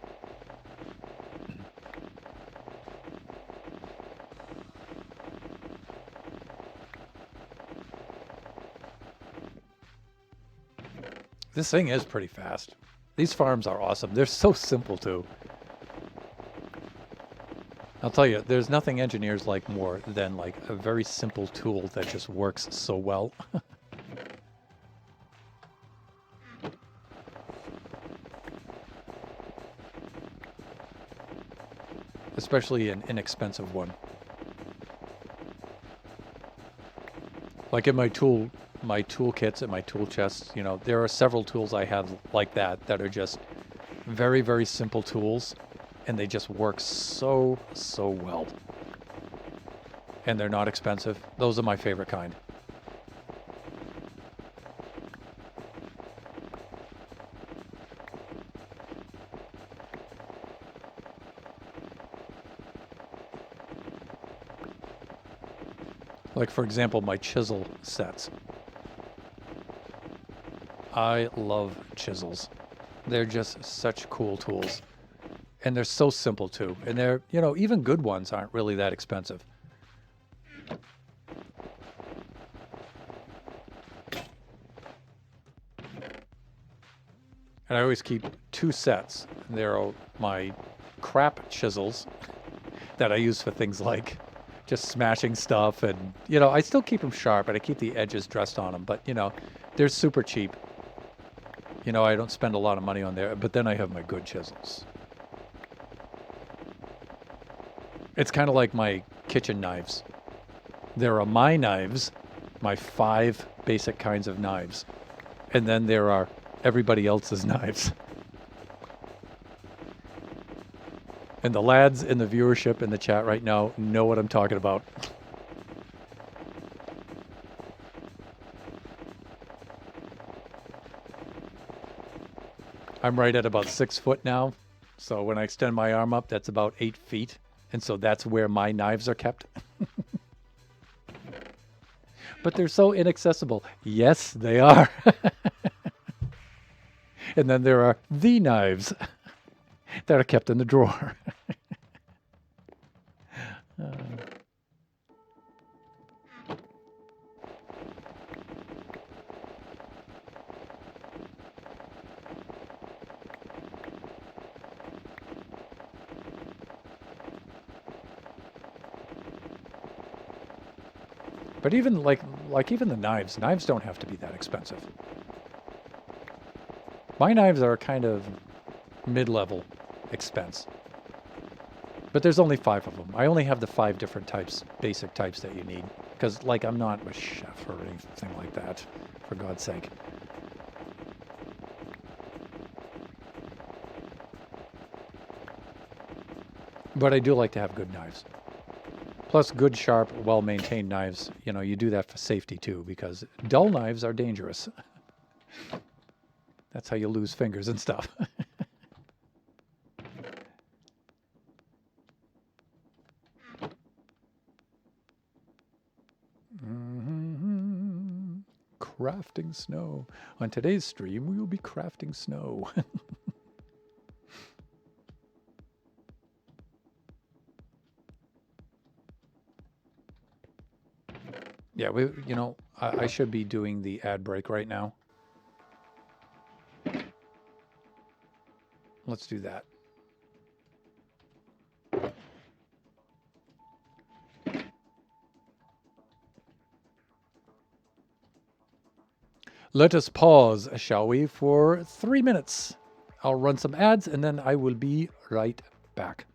This thing is pretty fast. These farms are awesome. They're so simple too. I'll tell you, there's nothing engineers like more than like a very simple tool that just works so well. Especially an inexpensive one. Like in my toolkits and my tool chests, you know, there are several tools I have like that are just very, very simple tools, and they just work so well. And they're not expensive. Those are my favorite kind. Like, for example, my chisel sets. I love chisels. They're just such cool tools. And they're so simple, too. And they're, you know, even good ones aren't really that expensive. And I always keep 2 sets. There are my crap chisels that I use for things like just smashing stuff, and you know, I still keep them sharp and I keep the edges dressed on them, but you know, they're super cheap. You know, I don't spend a lot of money on there, but then I have my good chisels. It's kind of like my kitchen knives. There are my knives, my 5 basic kinds of knives, and then there are everybody else's knives. And the lads in the viewership in the chat right now know what I'm talking about. I'm right at about 6 foot now. So when I extend my arm up, that's about 8 feet. And so that's where my knives are kept. But they're so inaccessible. Yes, they are. And then there are the knives that are kept in the drawer. But even like even the knives don't have to be that expensive. My knives are kind of mid-level expense. But there's only 5 of them. I only have the 5 different types, basic types that you need. Because, like, I'm not a chef or anything like that, for God's sake. But I do like to have good knives. Plus, good, sharp, well-maintained knives. You know, you do that for safety, too, because dull knives are dangerous. That's how you lose fingers and stuff. Crafting snow. On today's stream, we will be crafting snow. Yeah, you know, I should be doing the ad break right now. Let's do that. Let us pause, shall we, for 3 minutes. I'll run some ads and then I will be right back.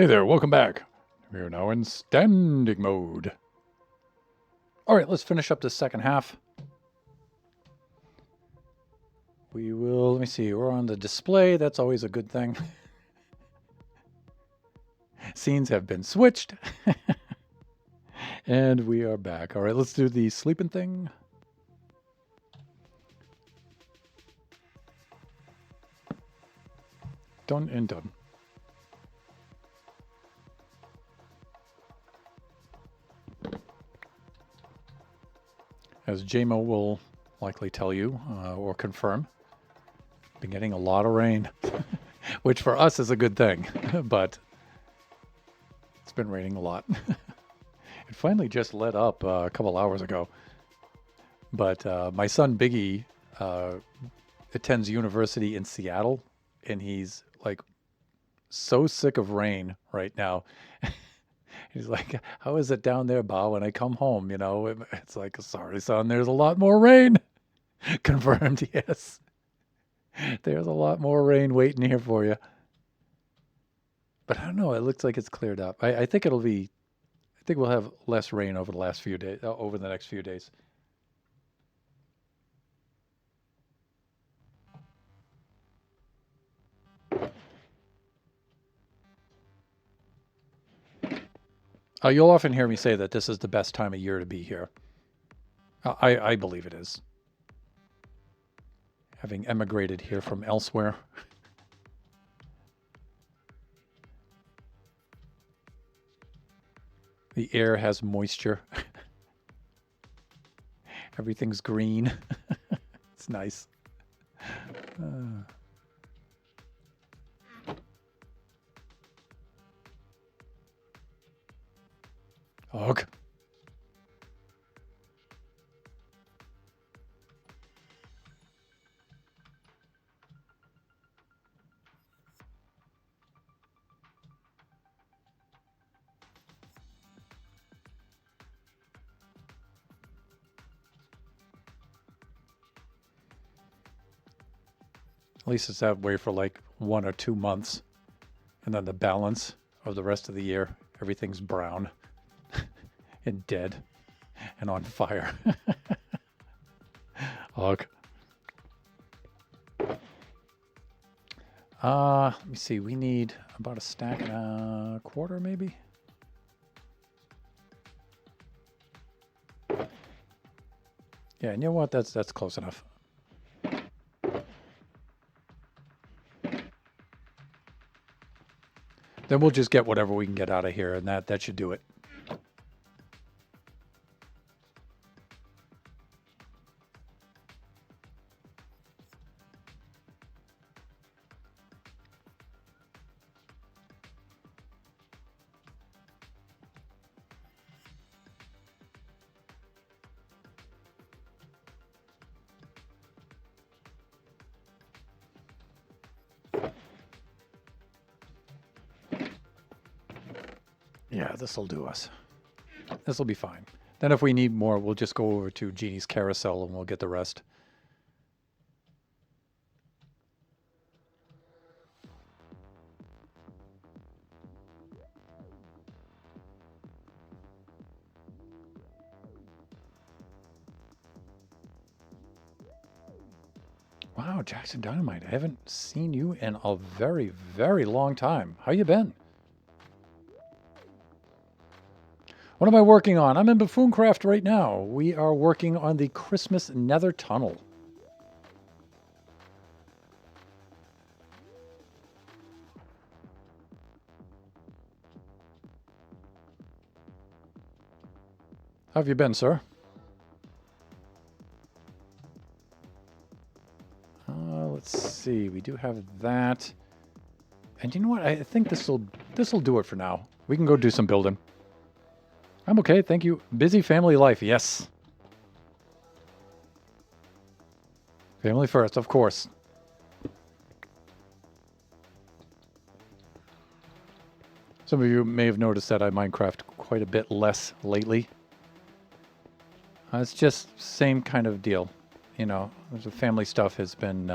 Hey there, welcome back. We are now in standing mode. All right, let's finish up the second half. We will, let me see, we're on the display. That's always a good thing. Scenes have been switched. And we are back. All right, let's do the sleeping thing. Done and done. As JMO will likely tell you or confirm, been getting a lot of rain, which for us is a good thing, but it's been raining a lot. It finally just let up a couple hours ago, but my son Biggie attends university in Seattle, and he's like so sick of rain right now. He's like, how is it down there, Ba, when I come home? You know, it's like, sorry, son, there's a lot more rain. Confirmed, yes. There's a lot more rain waiting here for you. But I don't know, it looks like it's cleared up. I think it'll be, I think we'll have less rain over the last few days, over the next few days. You'll often hear me say that this is the best time of year to be here. I believe it is. Having emigrated here from elsewhere. The air has moisture. Everything's green. It's nice. Ugh. At least it's that way for like 1 or 2 months. And then the balance of the rest of the year, everything's brown and dead and on fire. Ugh. Let me see. We need about a stack and a quarter, maybe. Yeah, and you know what? That's close enough. Then we'll just get whatever we can get out of here, and that should do it. Yeah, this will do us. This will be fine. Then if we need more, we'll just go over to Jeannie's carousel and we'll get the rest. Wow, Jackson Dynamite. I haven't seen you in a very, very long time. How you been? What am I working on? I'm in Buffooncraft right now. We are working on the Christmas Nether Tunnel. How have you been, sir? Let's see. We do have that. And you know what? I think this'll do it for now. We can go do some building. I'm okay, thank you. Busy family life, yes. Family first, of course. Some of you may have noticed that I Minecraft quite a bit less lately. It's just same kind of deal. You know, the family stuff has been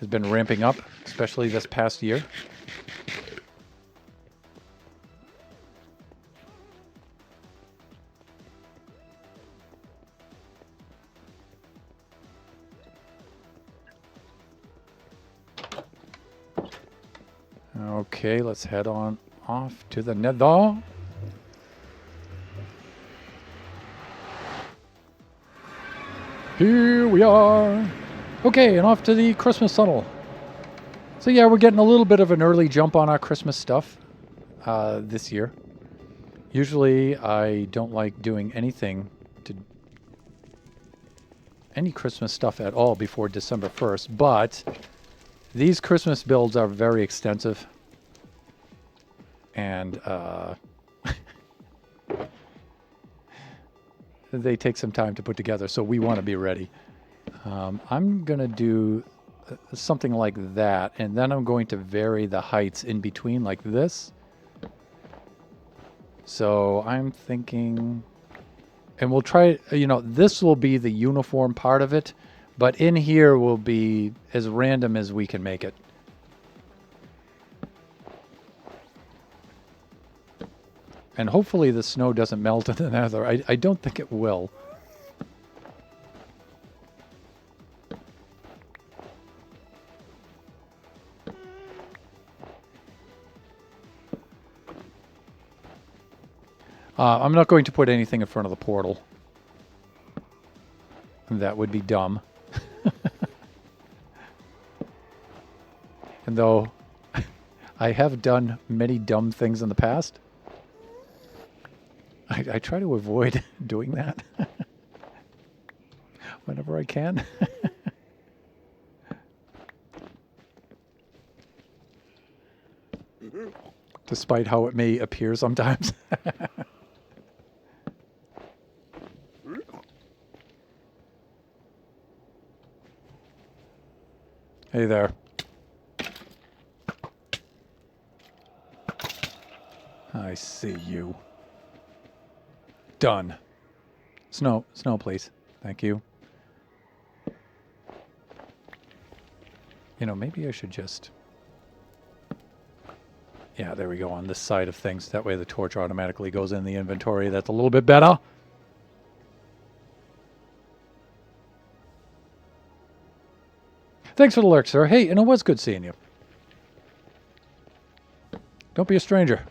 ramping up, especially this past year. Okay, let's head on off to the nether. Here we are. Okay, and off to the Christmas tunnel. So yeah, we're getting a little bit of an early jump on our Christmas stuff this year. Usually I don't like doing any Christmas stuff at all before December 1st, but these Christmas builds are very extensive. And they take some time to put together, so we want to be ready. I'm going to do something like that, and then I'm going to vary the heights in between like this. So I'm thinking, and we'll try, this will be the uniform part of it, but in here will be as random as we can make it. And hopefully the snow doesn't melt in the nether. I don't think it will. I'm not going to put anything in front of the portal. That would be dumb. And though I have done many dumb things in the past, I try to avoid doing that whenever I can. Despite how it may appear sometimes. Hey there. I see you. Done. Snow, please. Thank you. Maybe I should just... Yeah, there we go, on this side of things. That way the torch automatically goes in the inventory. That's a little bit better. Thanks for the lurk, sir. Hey, and it was good seeing you. Don't be a stranger.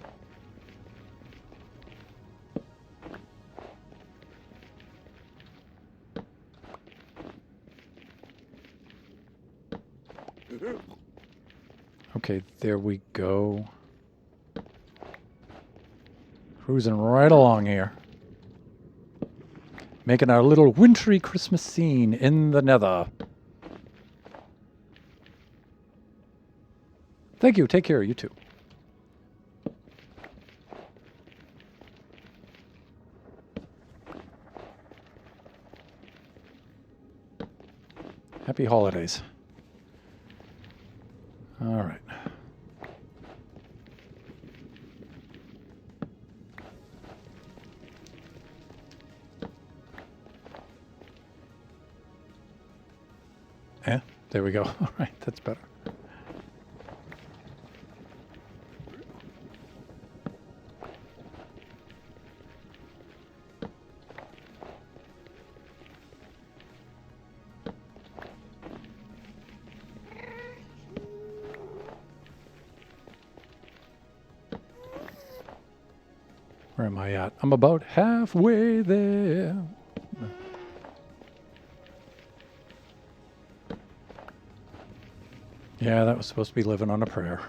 Okay, there we go. Cruising right along here. Making our little wintry Christmas scene in the nether. Thank you. Take care. You too. Happy holidays. All right. Yeah, there we go. All right, that's better. Where am I at? I'm about halfway there. Yeah, that was supposed to be living on a prayer.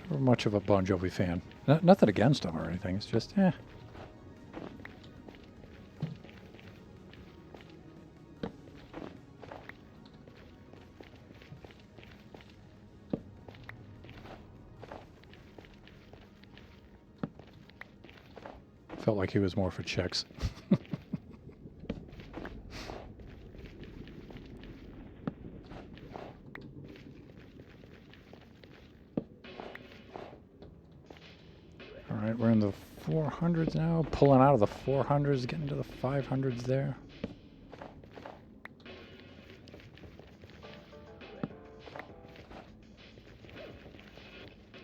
Never much of a Bon Jovi fan. Nothing against him or anything. It's just, eh. Felt like he was more for chicks. All right, we're in the 400s now. Pulling out of the 400s, getting to the 500s there.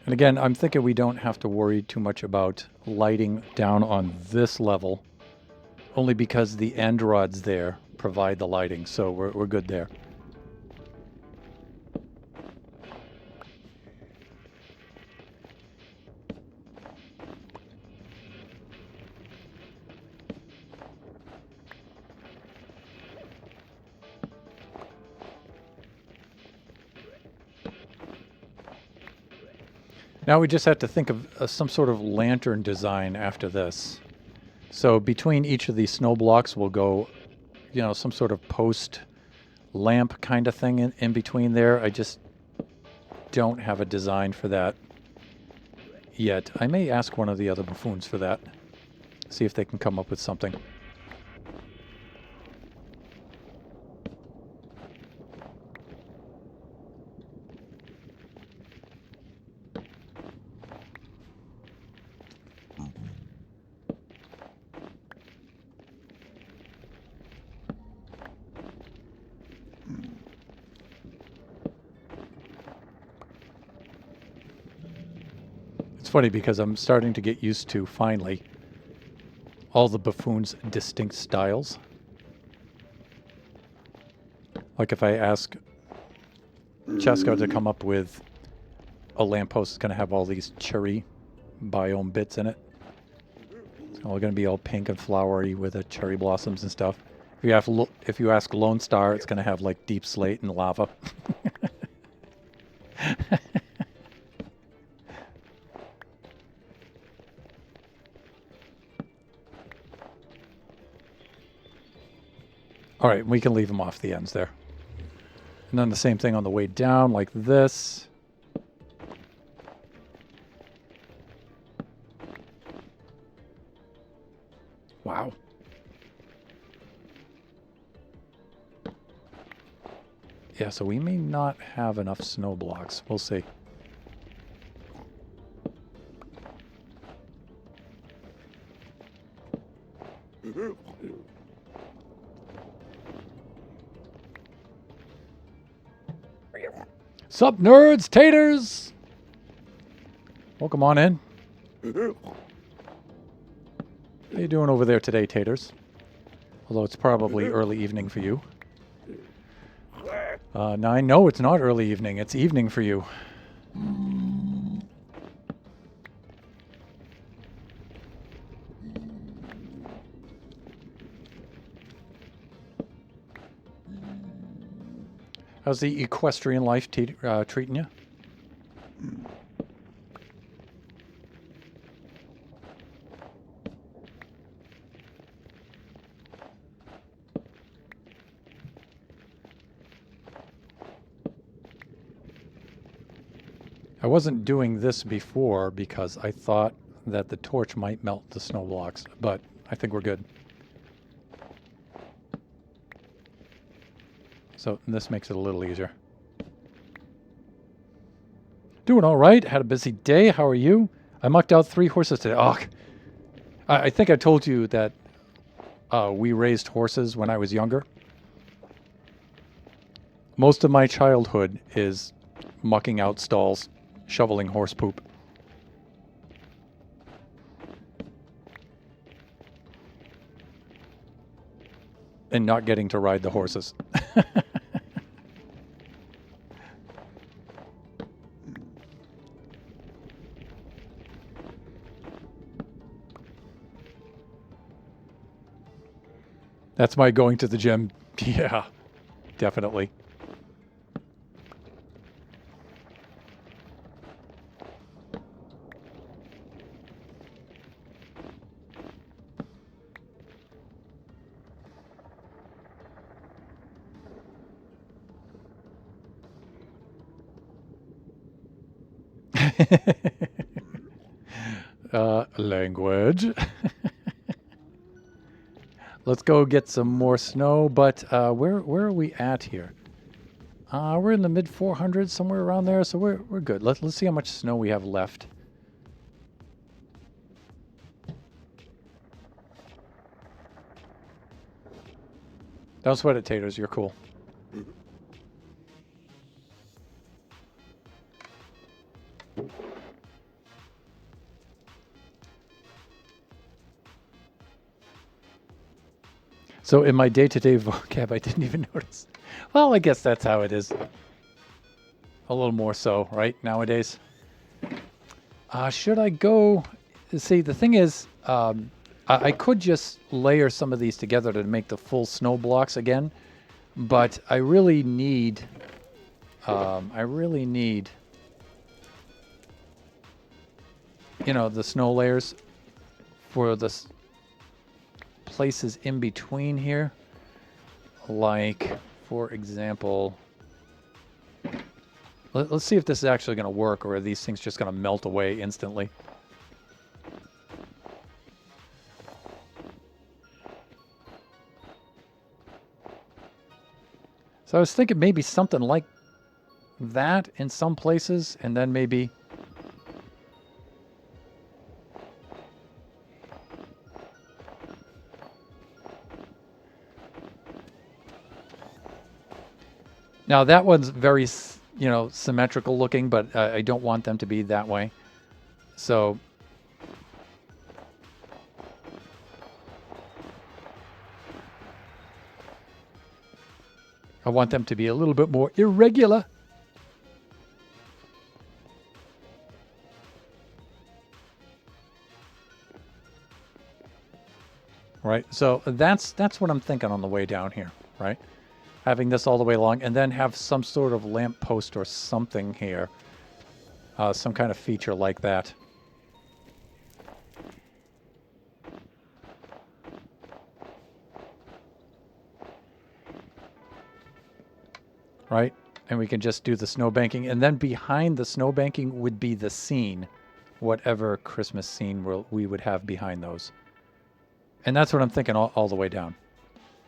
And again, I'm thinking we don't have to worry too much about lighting down on this level only because the end rods there provide the lighting, so we're good there. Now we just have to think of some sort of lantern design after this. So between each of these snow blocks, we'll go, you know, some sort of post lamp kind of thing in between there. I just don't have a design for that yet. I may ask one of the other buffoons for that. See if they can come up with something. It's funny because I'm starting to get used to, finally, all the buffoons' distinct styles. Like if I ask Chesko to come up with a lamppost that's going to have all these cherry biome bits in it. It's all going to be all pink and flowery with the cherry blossoms and stuff. If you ask Lone Star, it's going to have like deep slate and lava. All right, we can leave them off the ends there. And then the same thing on the way down, like this. Wow. Yeah, so we may not have enough snow blocks. We'll see. Sup, nerds, taters? Welcome on in. How you doing over there today, taters? Although it's probably early evening for you. 9, no, it's not early evening. It's evening for you. How's the equestrian life treating you? I wasn't doing this before because I thought that the torch might melt the snow blocks, but I think we're good. So this makes it a little easier. Doing all right. Had a busy day. How are you? I mucked out 3 horses today. Oh, I think I told you that we raised horses when I was younger. Most of my childhood is mucking out stalls, shoveling horse poop. And not getting to ride the horses. That's my going to the gym. Yeah, definitely. Language. Let's go get some more snow, but where are we at here? We're in the mid 400s, somewhere around there, so we're good. Let's see how much snow we have left. Don't sweat it, taters. You're cool. So in my day-to-day vocab, I didn't even notice. Well, I guess that's how it is. A little more so, right, nowadays. Should I go... See, the thing is, I could just layer some of these together to make the full snow blocks again, but I really need... you know, the snow layers for the places in between here. Like, for example, let's see if this is actually going to work, or are these things just going to melt away instantly. So I was thinking maybe something like that in some places, and then maybe... Now that one's very, you know, symmetrical looking, but I don't want them to be that way. So I want them to be a little bit more irregular. Right, so that's what I'm thinking on the way down here, right? Having this all the way along, and then have some sort of lamp post or something here. Some kind of feature like that. Right? And we can just do the snow banking. And then behind the snow banking would be the scene. Whatever Christmas scene we would have behind those. And that's what I'm thinking all the way down.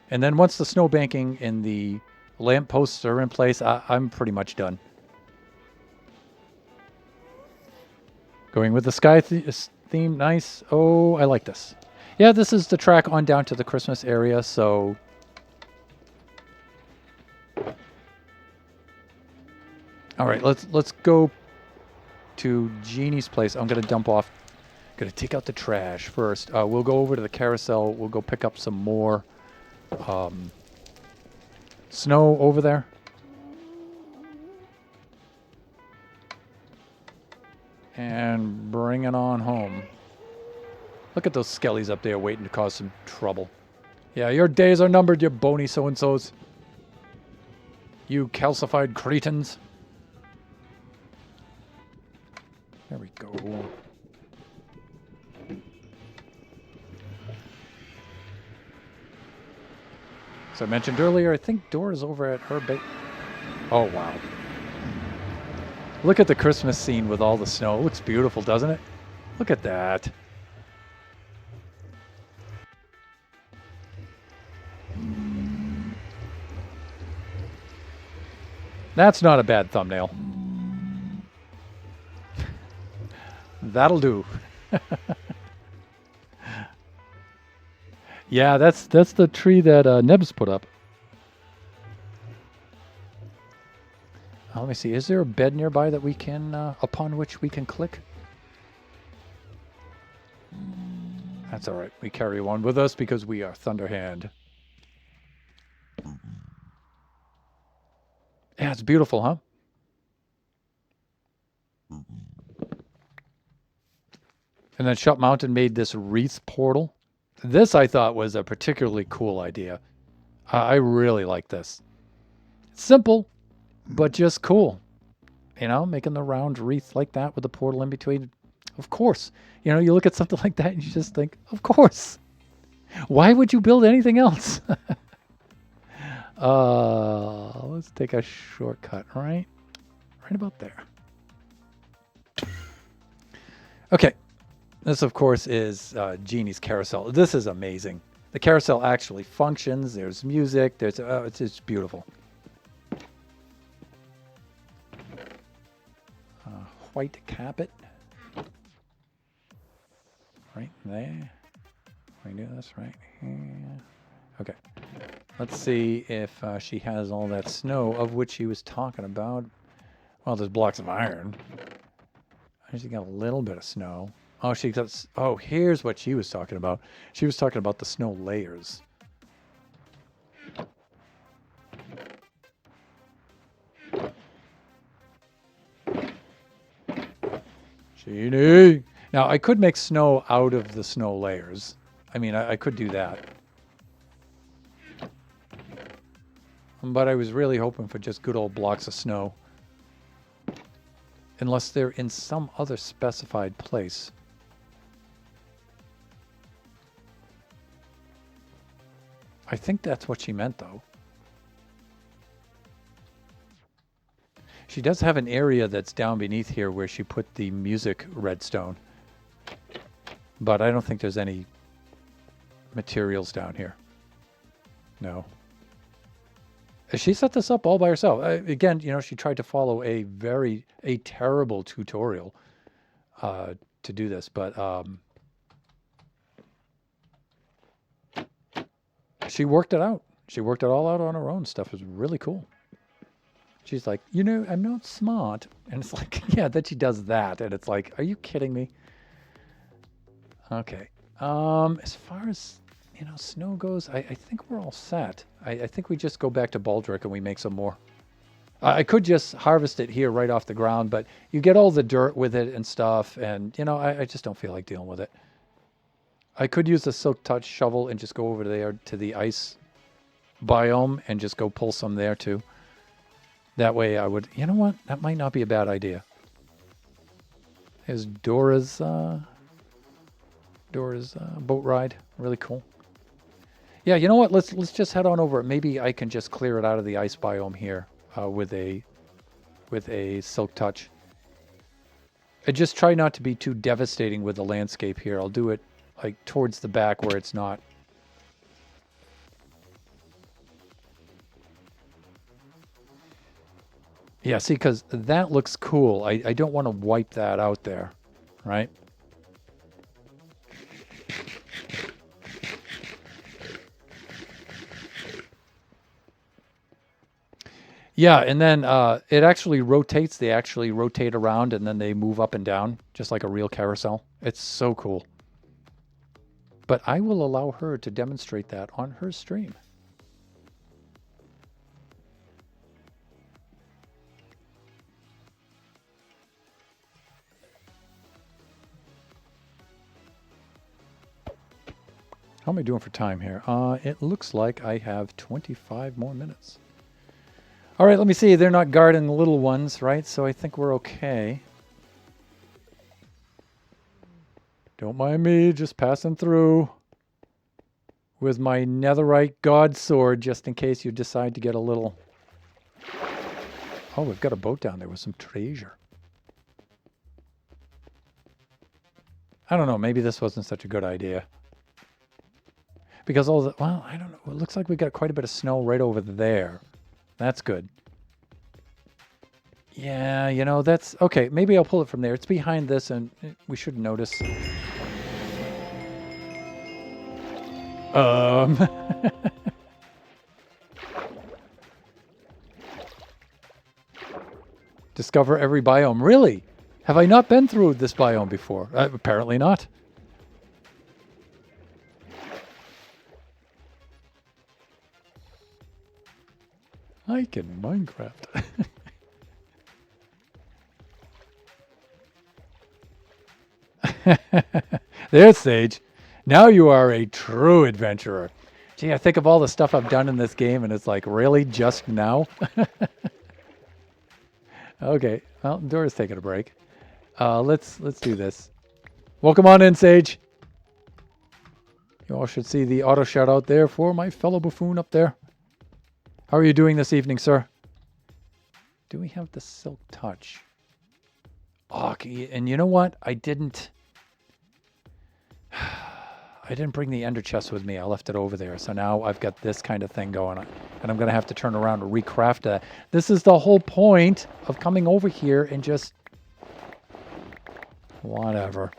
And then once the snow banking and the lamp posts are in place, I'm pretty much done. Going with the sky theme, nice. Oh, I like this. Yeah, this is the track on down to the Christmas area, so... All right, let's go to Jeannie's place. I'm going to dump off... Going to take out the trash first. We'll go over to the carousel. We'll go pick up some more... snow over there. And bring it on home. Look at those skellies up there waiting to cause some trouble. Yeah, your days are numbered, you bony so-and-sos. You calcified cretins. There we go. As I mentioned earlier, I think Dora's over at her base. Oh, wow. Look at the Christmas scene with all the snow. It looks beautiful, doesn't it? Look at that. That's not a bad thumbnail. That'll do. Yeah, that's the tree that Nebs put up. Let me see. Is there a bed nearby that we can, upon which we can click? That's all right. We carry one with us because we are Thunderhand. Yeah, it's beautiful, huh? And then Shut Mountain made this wreath portal. This I thought was a particularly cool idea. I really like this. It's simple, but just cool. You know, making the round wreath like that with the portal in between. Of course. You know, you look at something like that and you just think, of course. Why would you build anything else? Let's take a shortcut, right? Right about there. Okay. This, of course, is Jeannie's carousel. This is amazing. The carousel actually functions. There's music. There's it's just beautiful. White carpet. Right there. We do this right here. Okay. Let's see if she has all that snow of which she was talking about. Well, there's blocks of iron. She's got a little bit of snow. Oh, she does. Oh, here's what she was talking about. She was talking about the snow layers. Teeny. Now, I could make snow out of the snow layers. I mean, I could do that. But I was really hoping for just good old blocks of snow. Unless they're in some other specified place. I think that's what she meant, though. She does have an area that's down beneath here where she put the music redstone. But I don't think there's any materials down here. No. She set this up all by herself. Again, you know, she tried to follow a terrible tutorial to do this, but she worked it out. She worked it all out on her own. Stuff was really cool. She's like, you know, I'm not smart. And it's like, yeah, then she does that. And it's like, are you kidding me? Okay. As far as, you know, snow goes, I think we're all set. I think we just go back to Baldric and we make some more. I could just harvest it here right off the ground, but you get all the dirt with it and stuff. And, you know, I just don't feel like dealing with it. I could use the Silk Touch shovel and just go over there to the ice biome and just go pull some there too. That way I would, you know what? That might not be a bad idea. There's Dora's boat ride. Really cool. Yeah, you know what? Let's just head on over. Maybe I can just clear it out of the ice biome here with a Silk Touch. I just try not to be too devastating with the landscape here. I'll do it like towards the back where it's not. Yeah, see, because that looks cool. I don't want to wipe that out there, right? Yeah, and then it actually rotates. They actually rotate around, and then they move up and down, just like a real carousel. It's so cool. But I will allow her to demonstrate that on her stream. How am I doing for time here? It looks like I have 25 more minutes. All right, let me see. They're not guarding the little ones, right? So I think we're okay. Don't mind me, just passing through with my netherite god sword, just in case you decide to get a little... Oh, we've got a boat down there with some treasure. I don't know. Maybe this wasn't such a good idea. Because all the... Well, I don't know. It looks like we got quite a bit of snow right over there. That's good. Yeah, you know, that's... Okay, maybe I'll pull it from there. It's behind this, and we should notice. Discover every biome. Really? Have I not been through this biome before? Apparently not. I can Minecraft. There's Sage. Now you are a true adventurer. Gee, I think of all the stuff I've done in this game, and it's like, really, just now? Okay, well, Dora's taking a break. Let's do this. Welcome on in, Sage. You all should see the auto shout out there for my fellow buffoon up there. How are you doing this evening, sir? Do we have the Silk Touch? Oh, and you know what? I didn't bring the ender chest with me. I left it over there. So now I've got this kind of thing going on. And I'm going to have to turn around and recraft that. This is the whole point of coming over here and just... whatever.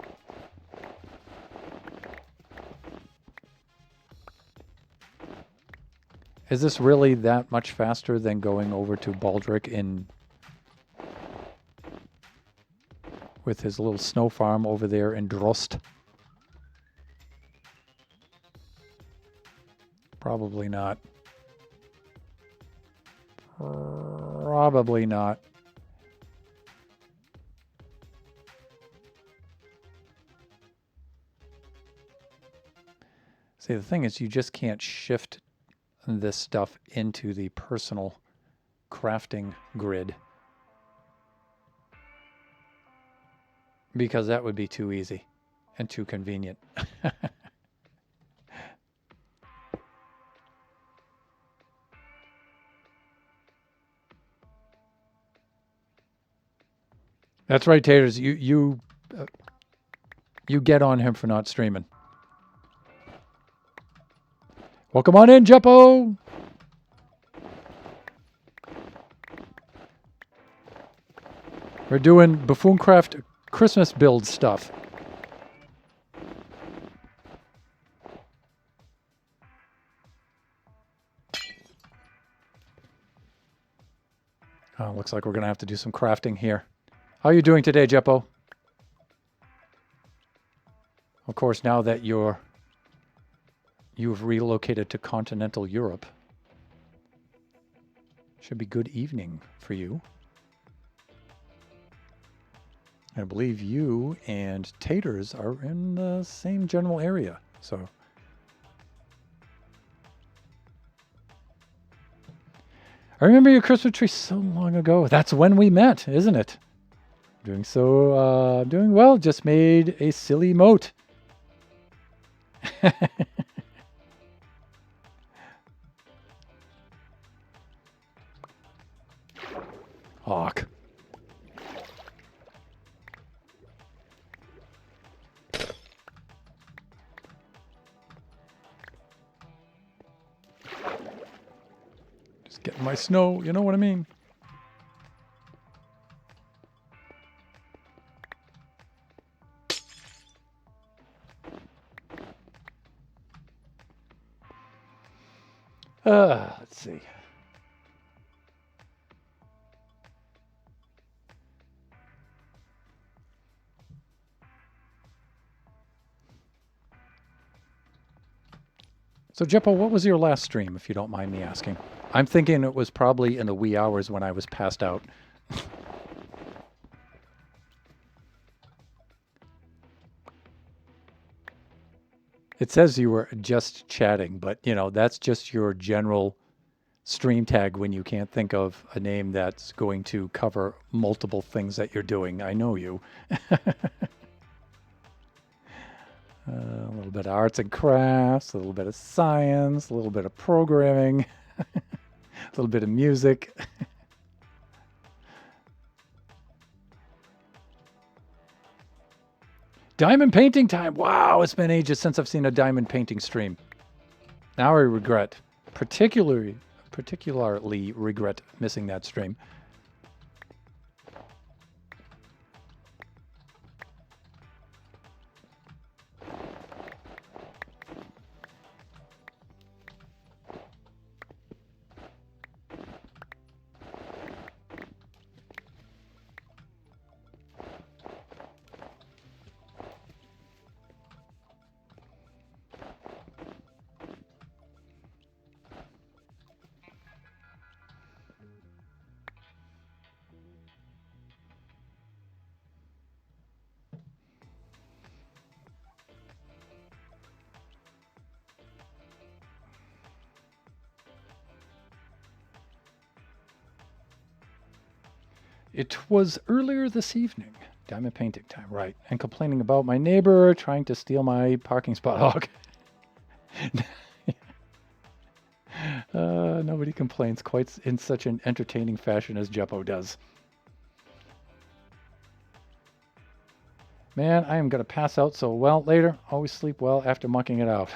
Is this really that much faster than going over to Baldric with his little snow farm over there in Drost? Probably not. Probably not. See, the thing is, you just can't shift this stuff into the personal crafting grid, because that would be too easy and too convenient. That's right, Taters. You get on him for not streaming. Welcome on in, Jeppo. We're doing Buffooncraft Christmas build stuff. Oh, looks like we're going to have to do some crafting here. How are you doing today, Jeppo? Of course, now that you've relocated to continental Europe, should be good evening for you. I believe you and Taters are in the same general area, so. I remember your Christmas tree so long ago. That's when we met, isn't it? Doing well. Just made a silly moat. Hawk. Just getting my snow, you know what I mean? Let's see. So, Jeppo, what was your last stream, if you don't mind me asking? I'm thinking it was probably in the wee hours when I was passed out. It says you were just chatting, but, you know, that's just your general stream tag when you can't think of a name that's going to cover multiple things that you're doing. I know you. A little bit of arts and crafts, a little bit of science, a little bit of programming, a little bit of music. Diamond painting time. Wow, it's been ages since I've seen a diamond painting stream. Now I regret, particularly regret missing that stream. It was earlier this evening. Diamond painting time, right. And complaining about my neighbor trying to steal my parking spot. Nobody complains quite in such an entertaining fashion as Jeppo does. Man, I am going to pass out so well later. Always sleep well after mucking it out.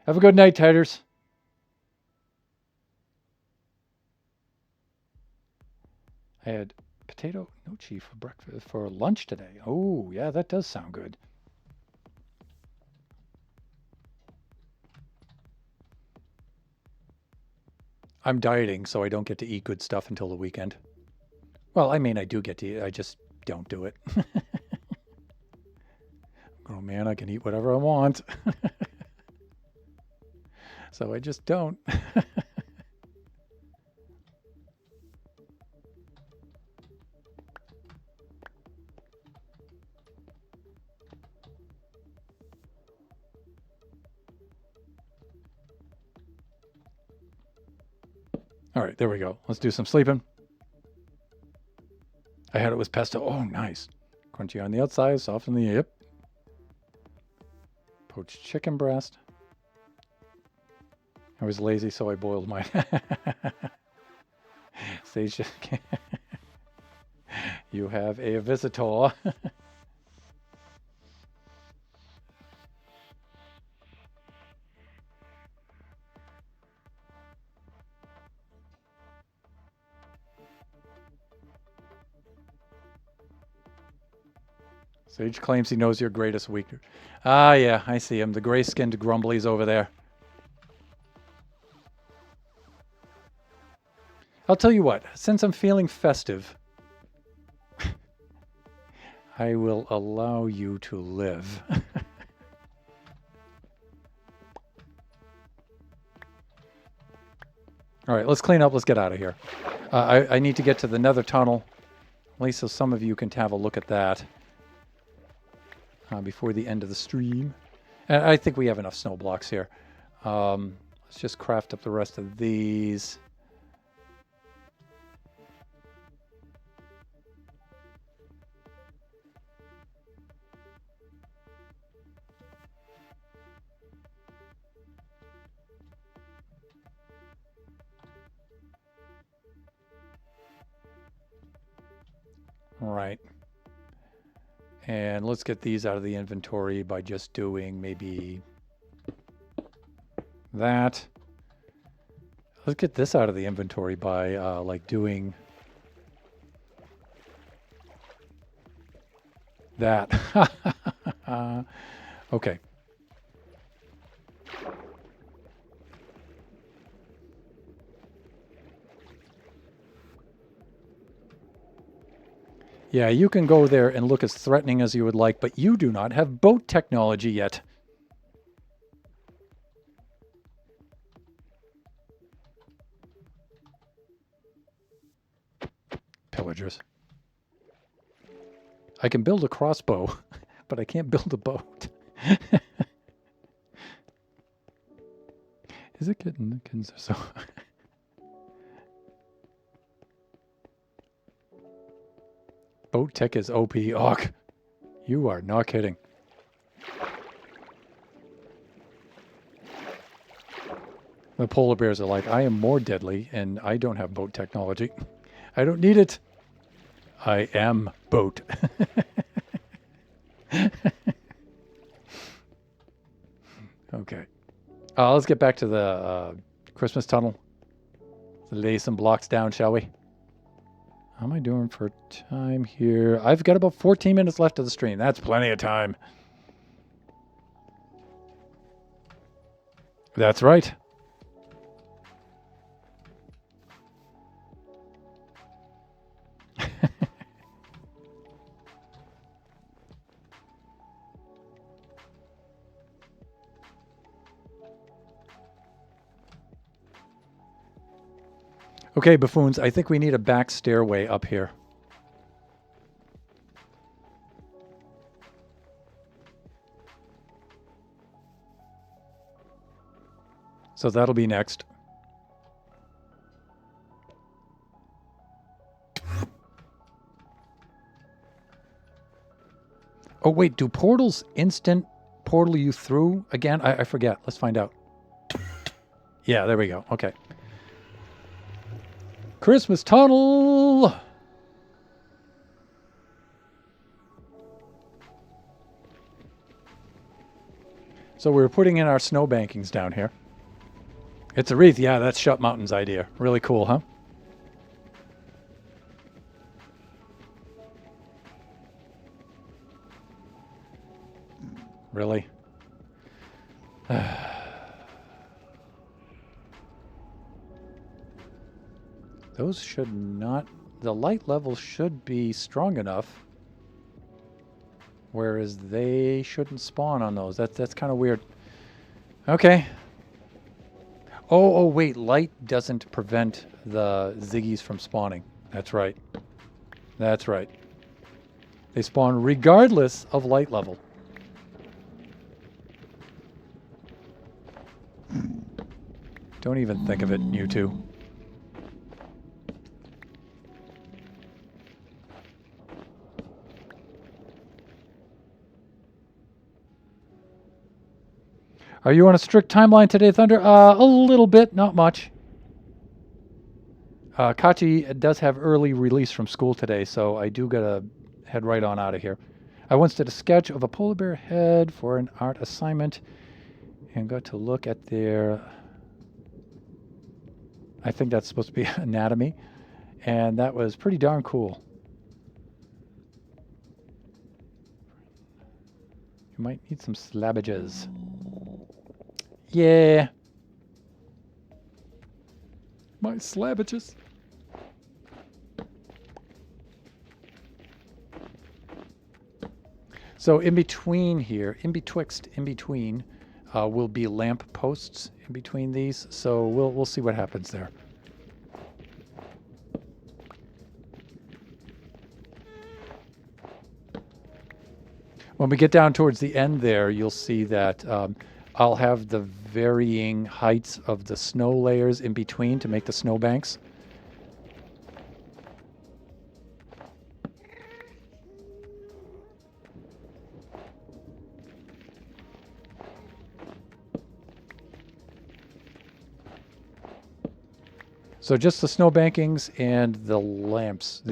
Have a good night, Taters. I had potato nochi for breakfast, for lunch today. Oh, yeah, that does sound good. I'm dieting, so I don't get to eat good stuff until the weekend. Well, I mean, I do get to eat. I just don't do it. Oh, man, I can eat whatever I want. So I just don't. All right, there we go. Let's do some sleeping. I had it with pesto. Oh, nice. Crunchy on the outside, soft on the yep. Poached chicken breast. I was lazy, so I boiled mine. Sage, you have a visitor. Sage claims he knows your greatest weakness. Ah, yeah, I see him. The gray-skinned grumblies over there. I'll tell you what, since I'm feeling festive, I will allow you to live. All right, let's clean up. Let's get out of here. I need to get to the nether tunnel, at least so some of you can have a look at that before the end of the stream. And I think we have enough snow blocks here. Let's just craft up the rest of these. All right. And let's get these out of the inventory by just doing maybe that. Let's get this out of the inventory by like doing that. Okay. Yeah, you can go there and look as threatening as you would like, but you do not have boat technology yet. Pillagers. I can build a crossbow, but I can't build a boat. Is it getting so? Boat tech is OP. Ugh. You are not kidding. The polar bears are like, I am more deadly and I don't have boat technology. I don't need it. I am boat. Okay. Let's get back to the Christmas tunnel. Let's lay some blocks down, shall we? How am I doing for time here? I've got about 14 minutes left of the stream. That's plenty of time. That's right. Okay, buffoons, I think we need a back stairway up here. So that'll be next. Oh, wait, do portals instant portal you through again? I forget. Let's find out. Yeah, there we go. Okay. Christmas tunnel! So we're putting in our snow bankings down here. It's a wreath. Yeah, that's Shut Mountain's idea. Really cool, huh? Really? Those should not... The light level should be strong enough, whereas they shouldn't spawn on those. That's kind of weird. Okay. Oh, wait. Light doesn't prevent the Ziggies from spawning. That's right. That's right. They spawn regardless of light level. Don't even think of it, you two. Are you on a strict timeline today, Thunder? A little bit, not much. Kachi does have early release from school today, so I do gotta head right on out of here. I once did a sketch of a polar bear head for an art assignment and got to look at their, I think that's supposed to be anatomy, and that was pretty darn cool. You might need some slabbages. Yeah. My slabbages. So in between here, in between, will be lamp posts in between these. So we'll see what happens there. When we get down towards the end there, you'll see that I'll have the varying heights of the snow layers in between to make the snow banks. So just the snow bankings and the lamps,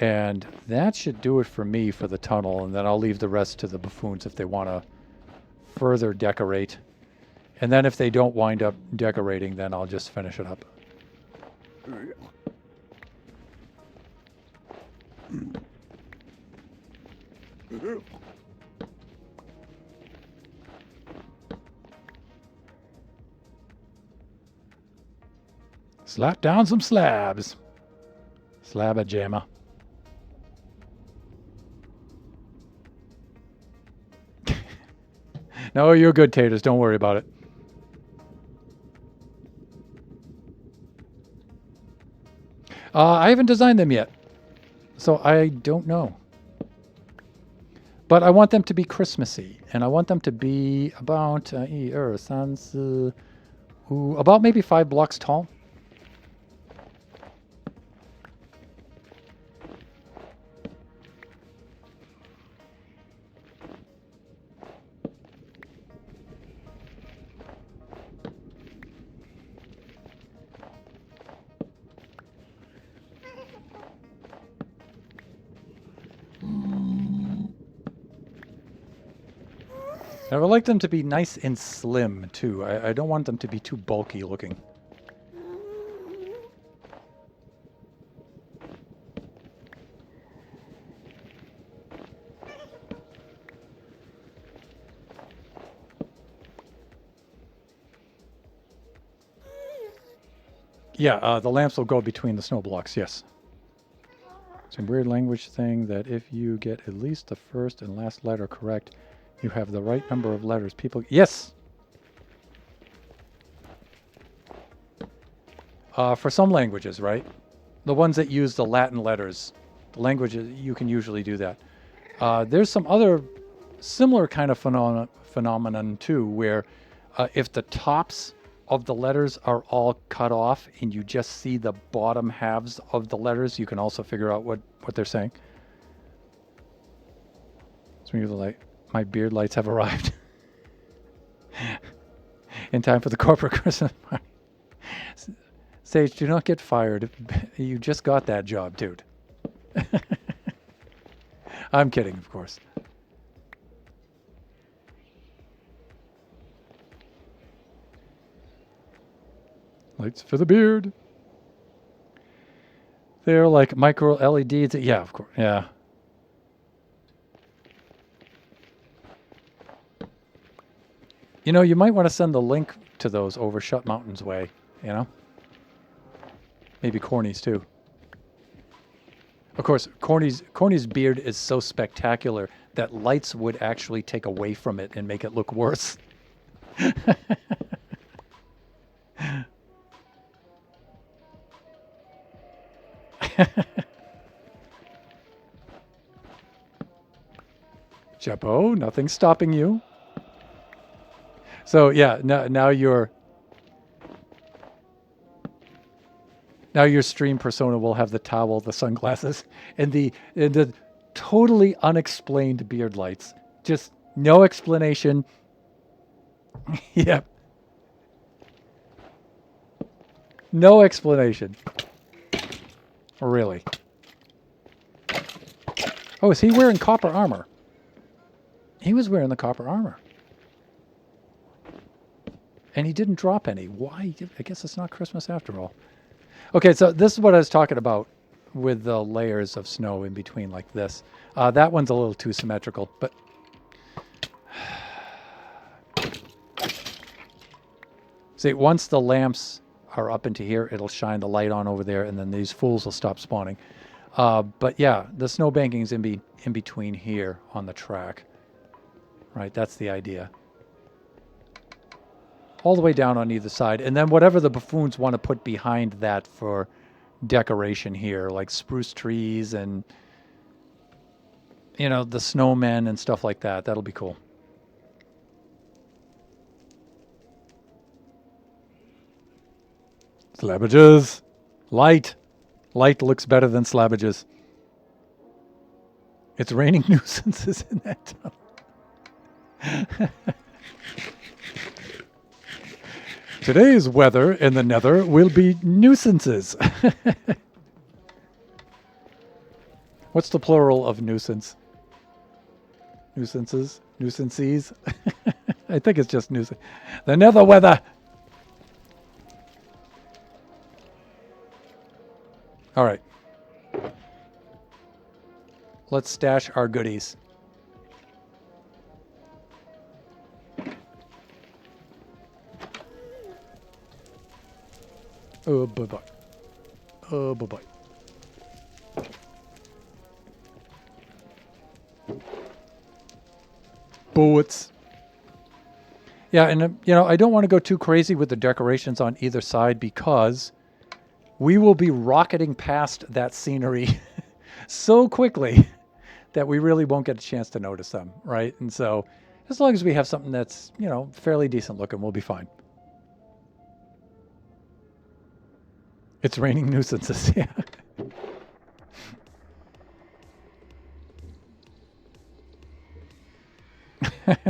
and that should do it for me for the tunnel, and then I'll leave the rest to the buffoons if they want to further decorate. And then if they don't wind up decorating, then I'll just finish it up. Slap down some slabs. Slab-a-jamma. No, you're good, Taters. Don't worry about it. I haven't designed them yet, so I don't know. But I want them to be Christmassy, and I want them to be about about maybe 5 blocks tall. I would like them to be nice and slim, too. I don't want them to be too bulky looking. Yeah, the lamps will go between the snow blocks, yes. Some weird language thing that if you get at least the first and last letter correct, you have the right number of letters. People... Yes! For some languages, right? The ones that use the Latin letters. The languages, you can usually do that. There's some other similar kind of phenomenon, too, where if the tops of the letters are all cut off and you just see the bottom halves of the letters, you can also figure out what they're saying. So you're like... My beard lights have arrived. In time for the corporate Christmas party. Sage, do not get fired. You just got that job, dude. I'm kidding, of course. Lights for the beard. They're like micro LEDs. Yeah, of course. Yeah. You know, you might want to send the link to those over Shut Mountain's way, you know? Maybe Corny's too. Of course, Corny's beard is so spectacular that lights would actually take away from it and make it look worse. Chapeau, nothing's stopping you. So yeah, now your stream persona will have the towel, the sunglasses, and the totally unexplained beard lights. Just No explanation. Yep. No explanation. Really. Oh, is he wearing copper armor? He was wearing the copper armor. And he didn't drop any. Why? I guess it's not Christmas after all. Okay, so this is what I was talking about with the layers of snow in between like this. That one's a little too symmetrical, but... See, once the lamps are up into here, it'll shine the light on over there, and then these fools will stop spawning. But yeah, the snow banking is in between here on the track. Right, that's the idea. All the way down on either side. And then whatever the buffoons want to put behind that for decoration here, like spruce trees and, you know, the snowmen and stuff like that. That'll be cool. Slabbages. Light. Light looks better than slabbages. It's raining nuisances in that tunnel. Today's weather in the Nether will be nuisances. What's the plural of nuisance? Nuisances? Nuisances? I think it's just nuisance. The Nether weather. All right. Let's stash our goodies. Oh, bye-bye. Oh, bye-bye. Bullets. Yeah, and you know, I don't want to go too crazy with the decorations on either side because we will be rocketing past that scenery so quickly that we really won't get a chance to notice them, right? And so as long as we have something that's, you know, fairly decent looking, we'll be fine. It's raining nuisances, yeah. It's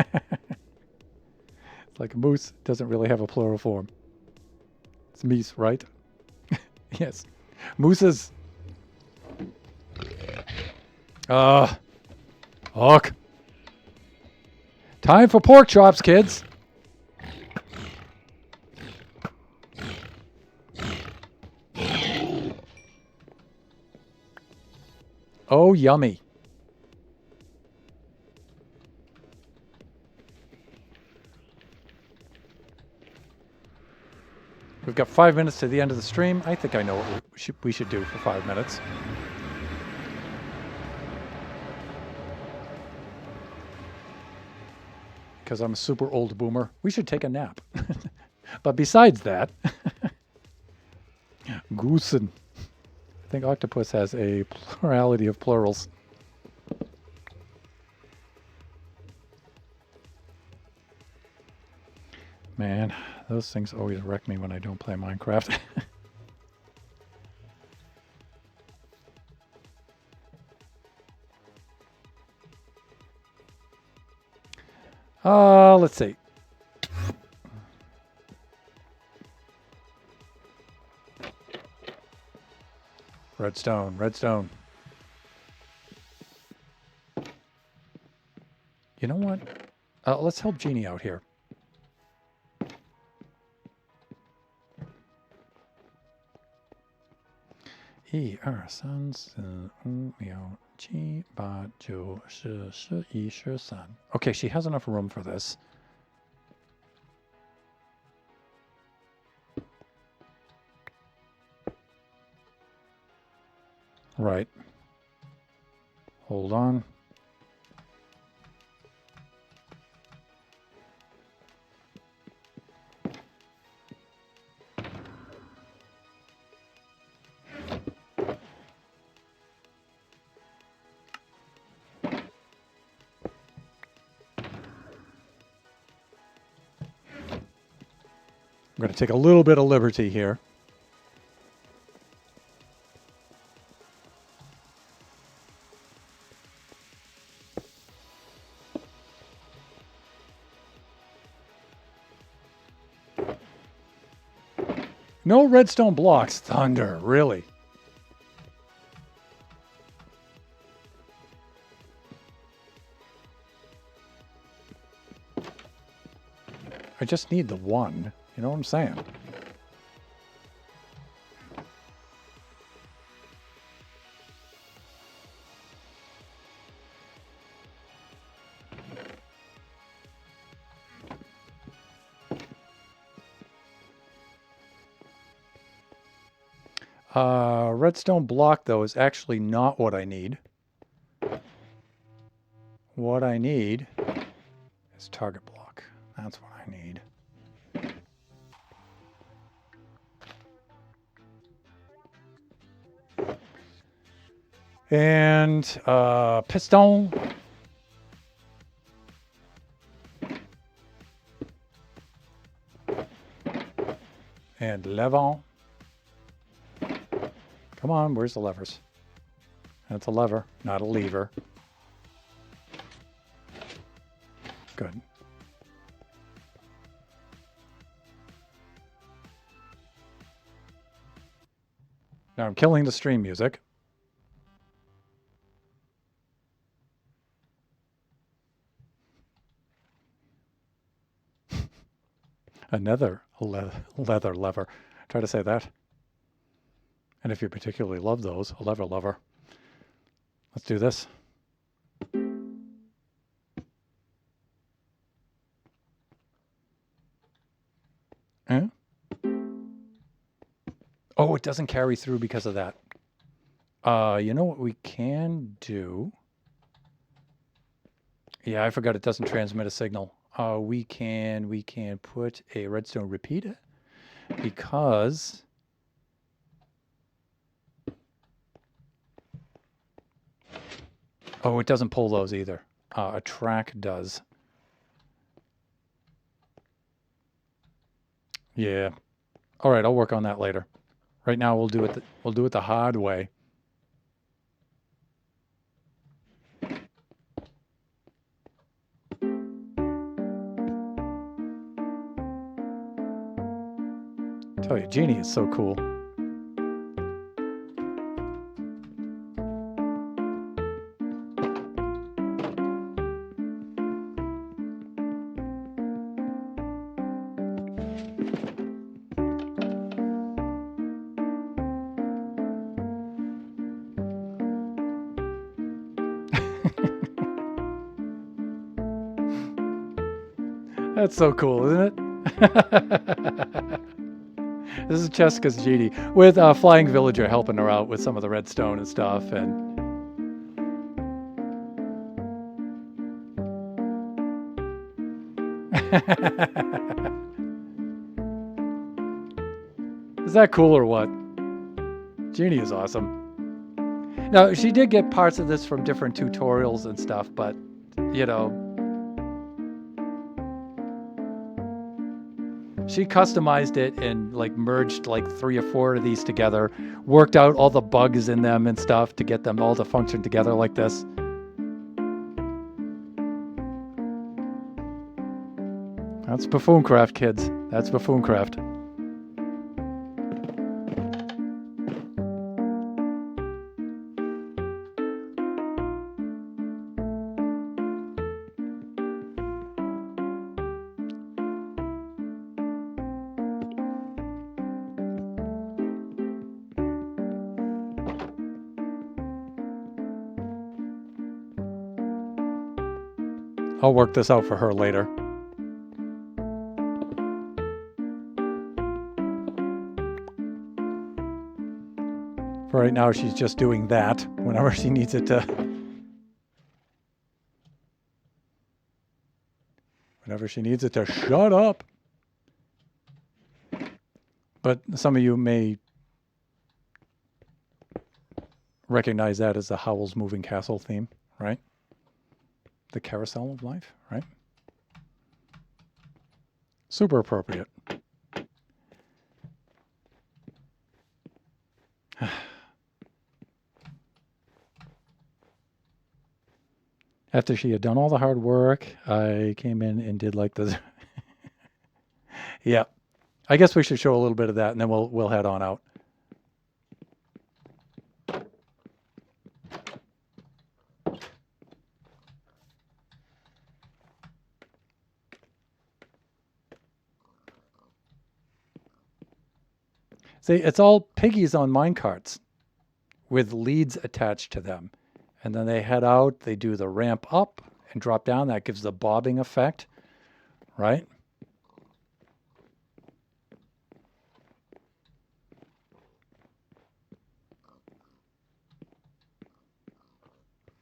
like a moose doesn't really have a plural form. It's meese, right? Yes. Mooses. Hawk. Time for pork chops, kids. Oh, yummy. We've got 5 minutes to the end of the stream. I think I know what we should do for 5 minutes. Because I'm a super old boomer. We should take a nap. But besides that, Goosen. I think octopus has a plurality of plurals. Man, those things always wreck me when I don't play Minecraft. Let's see. Redstone, redstone. You know what? Let's help Jeannie out here. Okay, she has enough room for this. Right. Hold on. I'm going to take a little bit of liberty here. No redstone blocks. Thunder, really? I just need the one. You know what I'm saying? Redstone block, though, is actually not what I need. What I need is target block. That's what I need. And piston. And lever. Come on, where's the levers? That's a lever, not a lever. Good. Now I'm killing the stream music. Another leather lever. Try to say that. And if you particularly love those, a lever lover. Let's do this. Eh? Oh, it doesn't carry through because of that. You know what we can do? Yeah, I forgot it doesn't transmit a signal. We can put a redstone repeater because oh, it doesn't pull those either. A track does. Yeah. All right, I'll work on that later. Right now we'll do it the hard way. I tell you, Genie is so cool. That's so cool, isn't it? This is Cheska's Genie with a Flying Villager helping her out with some of the redstone and stuff. And is that cool or what? Genie is awesome. Now, she did get parts of this from different tutorials and stuff, but, you know, she customized it and like merged like 3 or 4 of these together, worked out all the bugs in them and stuff to get them all to function together like this. That's Buffooncraft, kids. That's Buffooncraft. I'll work this out for her later. For right now, she's just doing that whenever she needs it to. Whenever she needs it to shut up. But some of you may recognize that as the Howl's Moving Castle theme, right? The carousel of life, right? Super appropriate. After she had done all the hard work, I came in and did like the... Yep. I guess we should show a little bit of that, and then we'll head on out. See, it's all piggies on minecarts with leads attached to them. And then they head out, they do the ramp up and drop down. That gives the bobbing effect, right?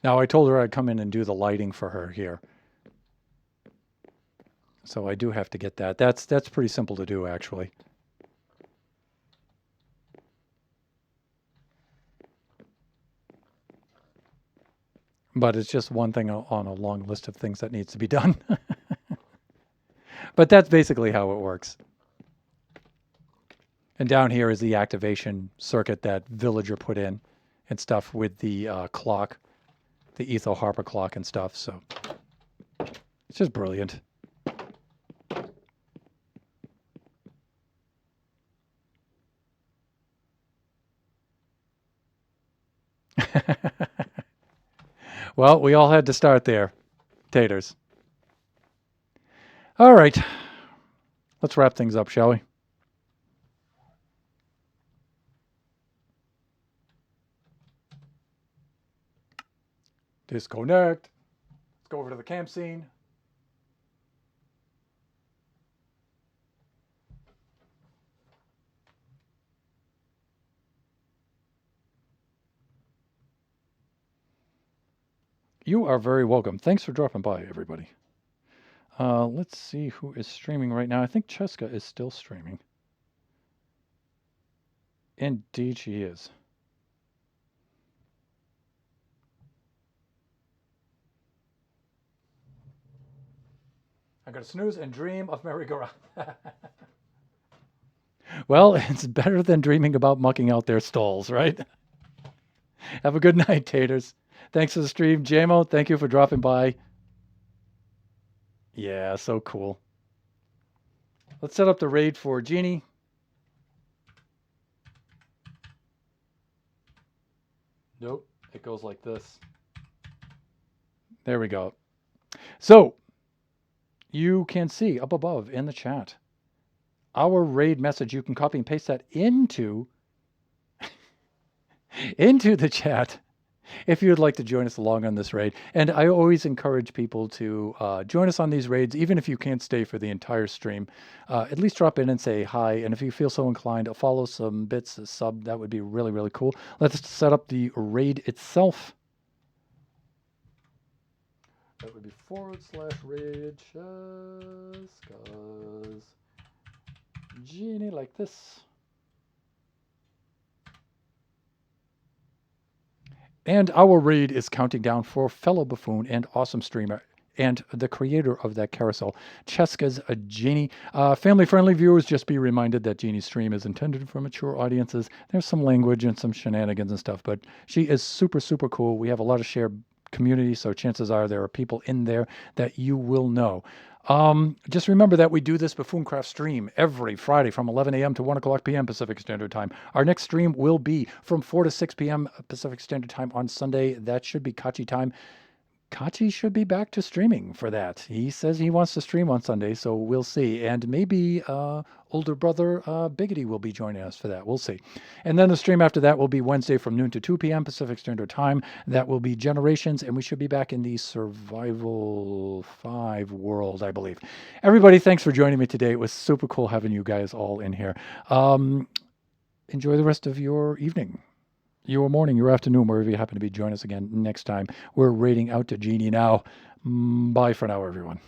Now, I told her I'd come in and do the lighting for her here. So I do have to get that. That's pretty simple to do, actually. But it's just one thing on a long list of things that needs to be done. But that's basically how it works. And down here is the activation circuit that Villager put in and stuff with the clock, the Etho Harper clock and stuff. So it's just brilliant. Well, we all had to start there, taters. All right, let's wrap things up, shall we? Disconnect. Let's go over to the camp scene. You are very welcome. Thanks for dropping by, everybody. Let's see who is streaming right now. I think Cheska is still streaming. Indeed, she is. I'm going to snooze and dream of merry-go-round. Well, it's better than dreaming about mucking out their stalls, right? Have a good night, taters. Thanks for the stream. JMO, thank you for dropping by. Yeah, so cool. Let's set up the raid for Jeannie. Nope, it goes like this. There we go. So, you can see up above in the chat our raid message. You can copy and paste that into the chat if you would like to join us along on this raid. And I always encourage people to join us on these raids, even if you can't stay for the entire stream. At least drop in and say hi. And if you feel so inclined, follow some bits, a sub, that would be really, really cool. Let's set up the raid itself. That would be /raid Cheska's Genie, like this. And our raid is counting down for fellow buffoon and awesome streamer and the creator of that carousel, Cheska's Genie. Family-friendly viewers, just be reminded that Genie's stream is intended for mature audiences. There's some language and some shenanigans and stuff, but she is super, super cool. We have a lot of shared community, so chances are there are people in there that you will know. Just remember that we do this Buffooncraft stream every Friday from 11 a.m. to 1 o'clock p.m. Pacific Standard Time. Our next stream will be from 4 to 6 p.m. Pacific Standard Time on Sunday. That should be Kachi time. Kachi should be back to streaming for that. He says he wants to stream on Sunday, so we'll see. And maybe older brother Biggity will be joining us for that. We'll see. And then the stream after that will be Wednesday from noon to 2 p.m. Pacific Standard Time. That will be Generations, and we should be back in the Survival 5 world, I believe. Everybody, thanks for joining me today. It was super cool having you guys all in here. Enjoy the rest of your evening, your morning, your afternoon, wherever you happen to be. Join us again next time. We're raiding out to Genie now. Bye for now, everyone.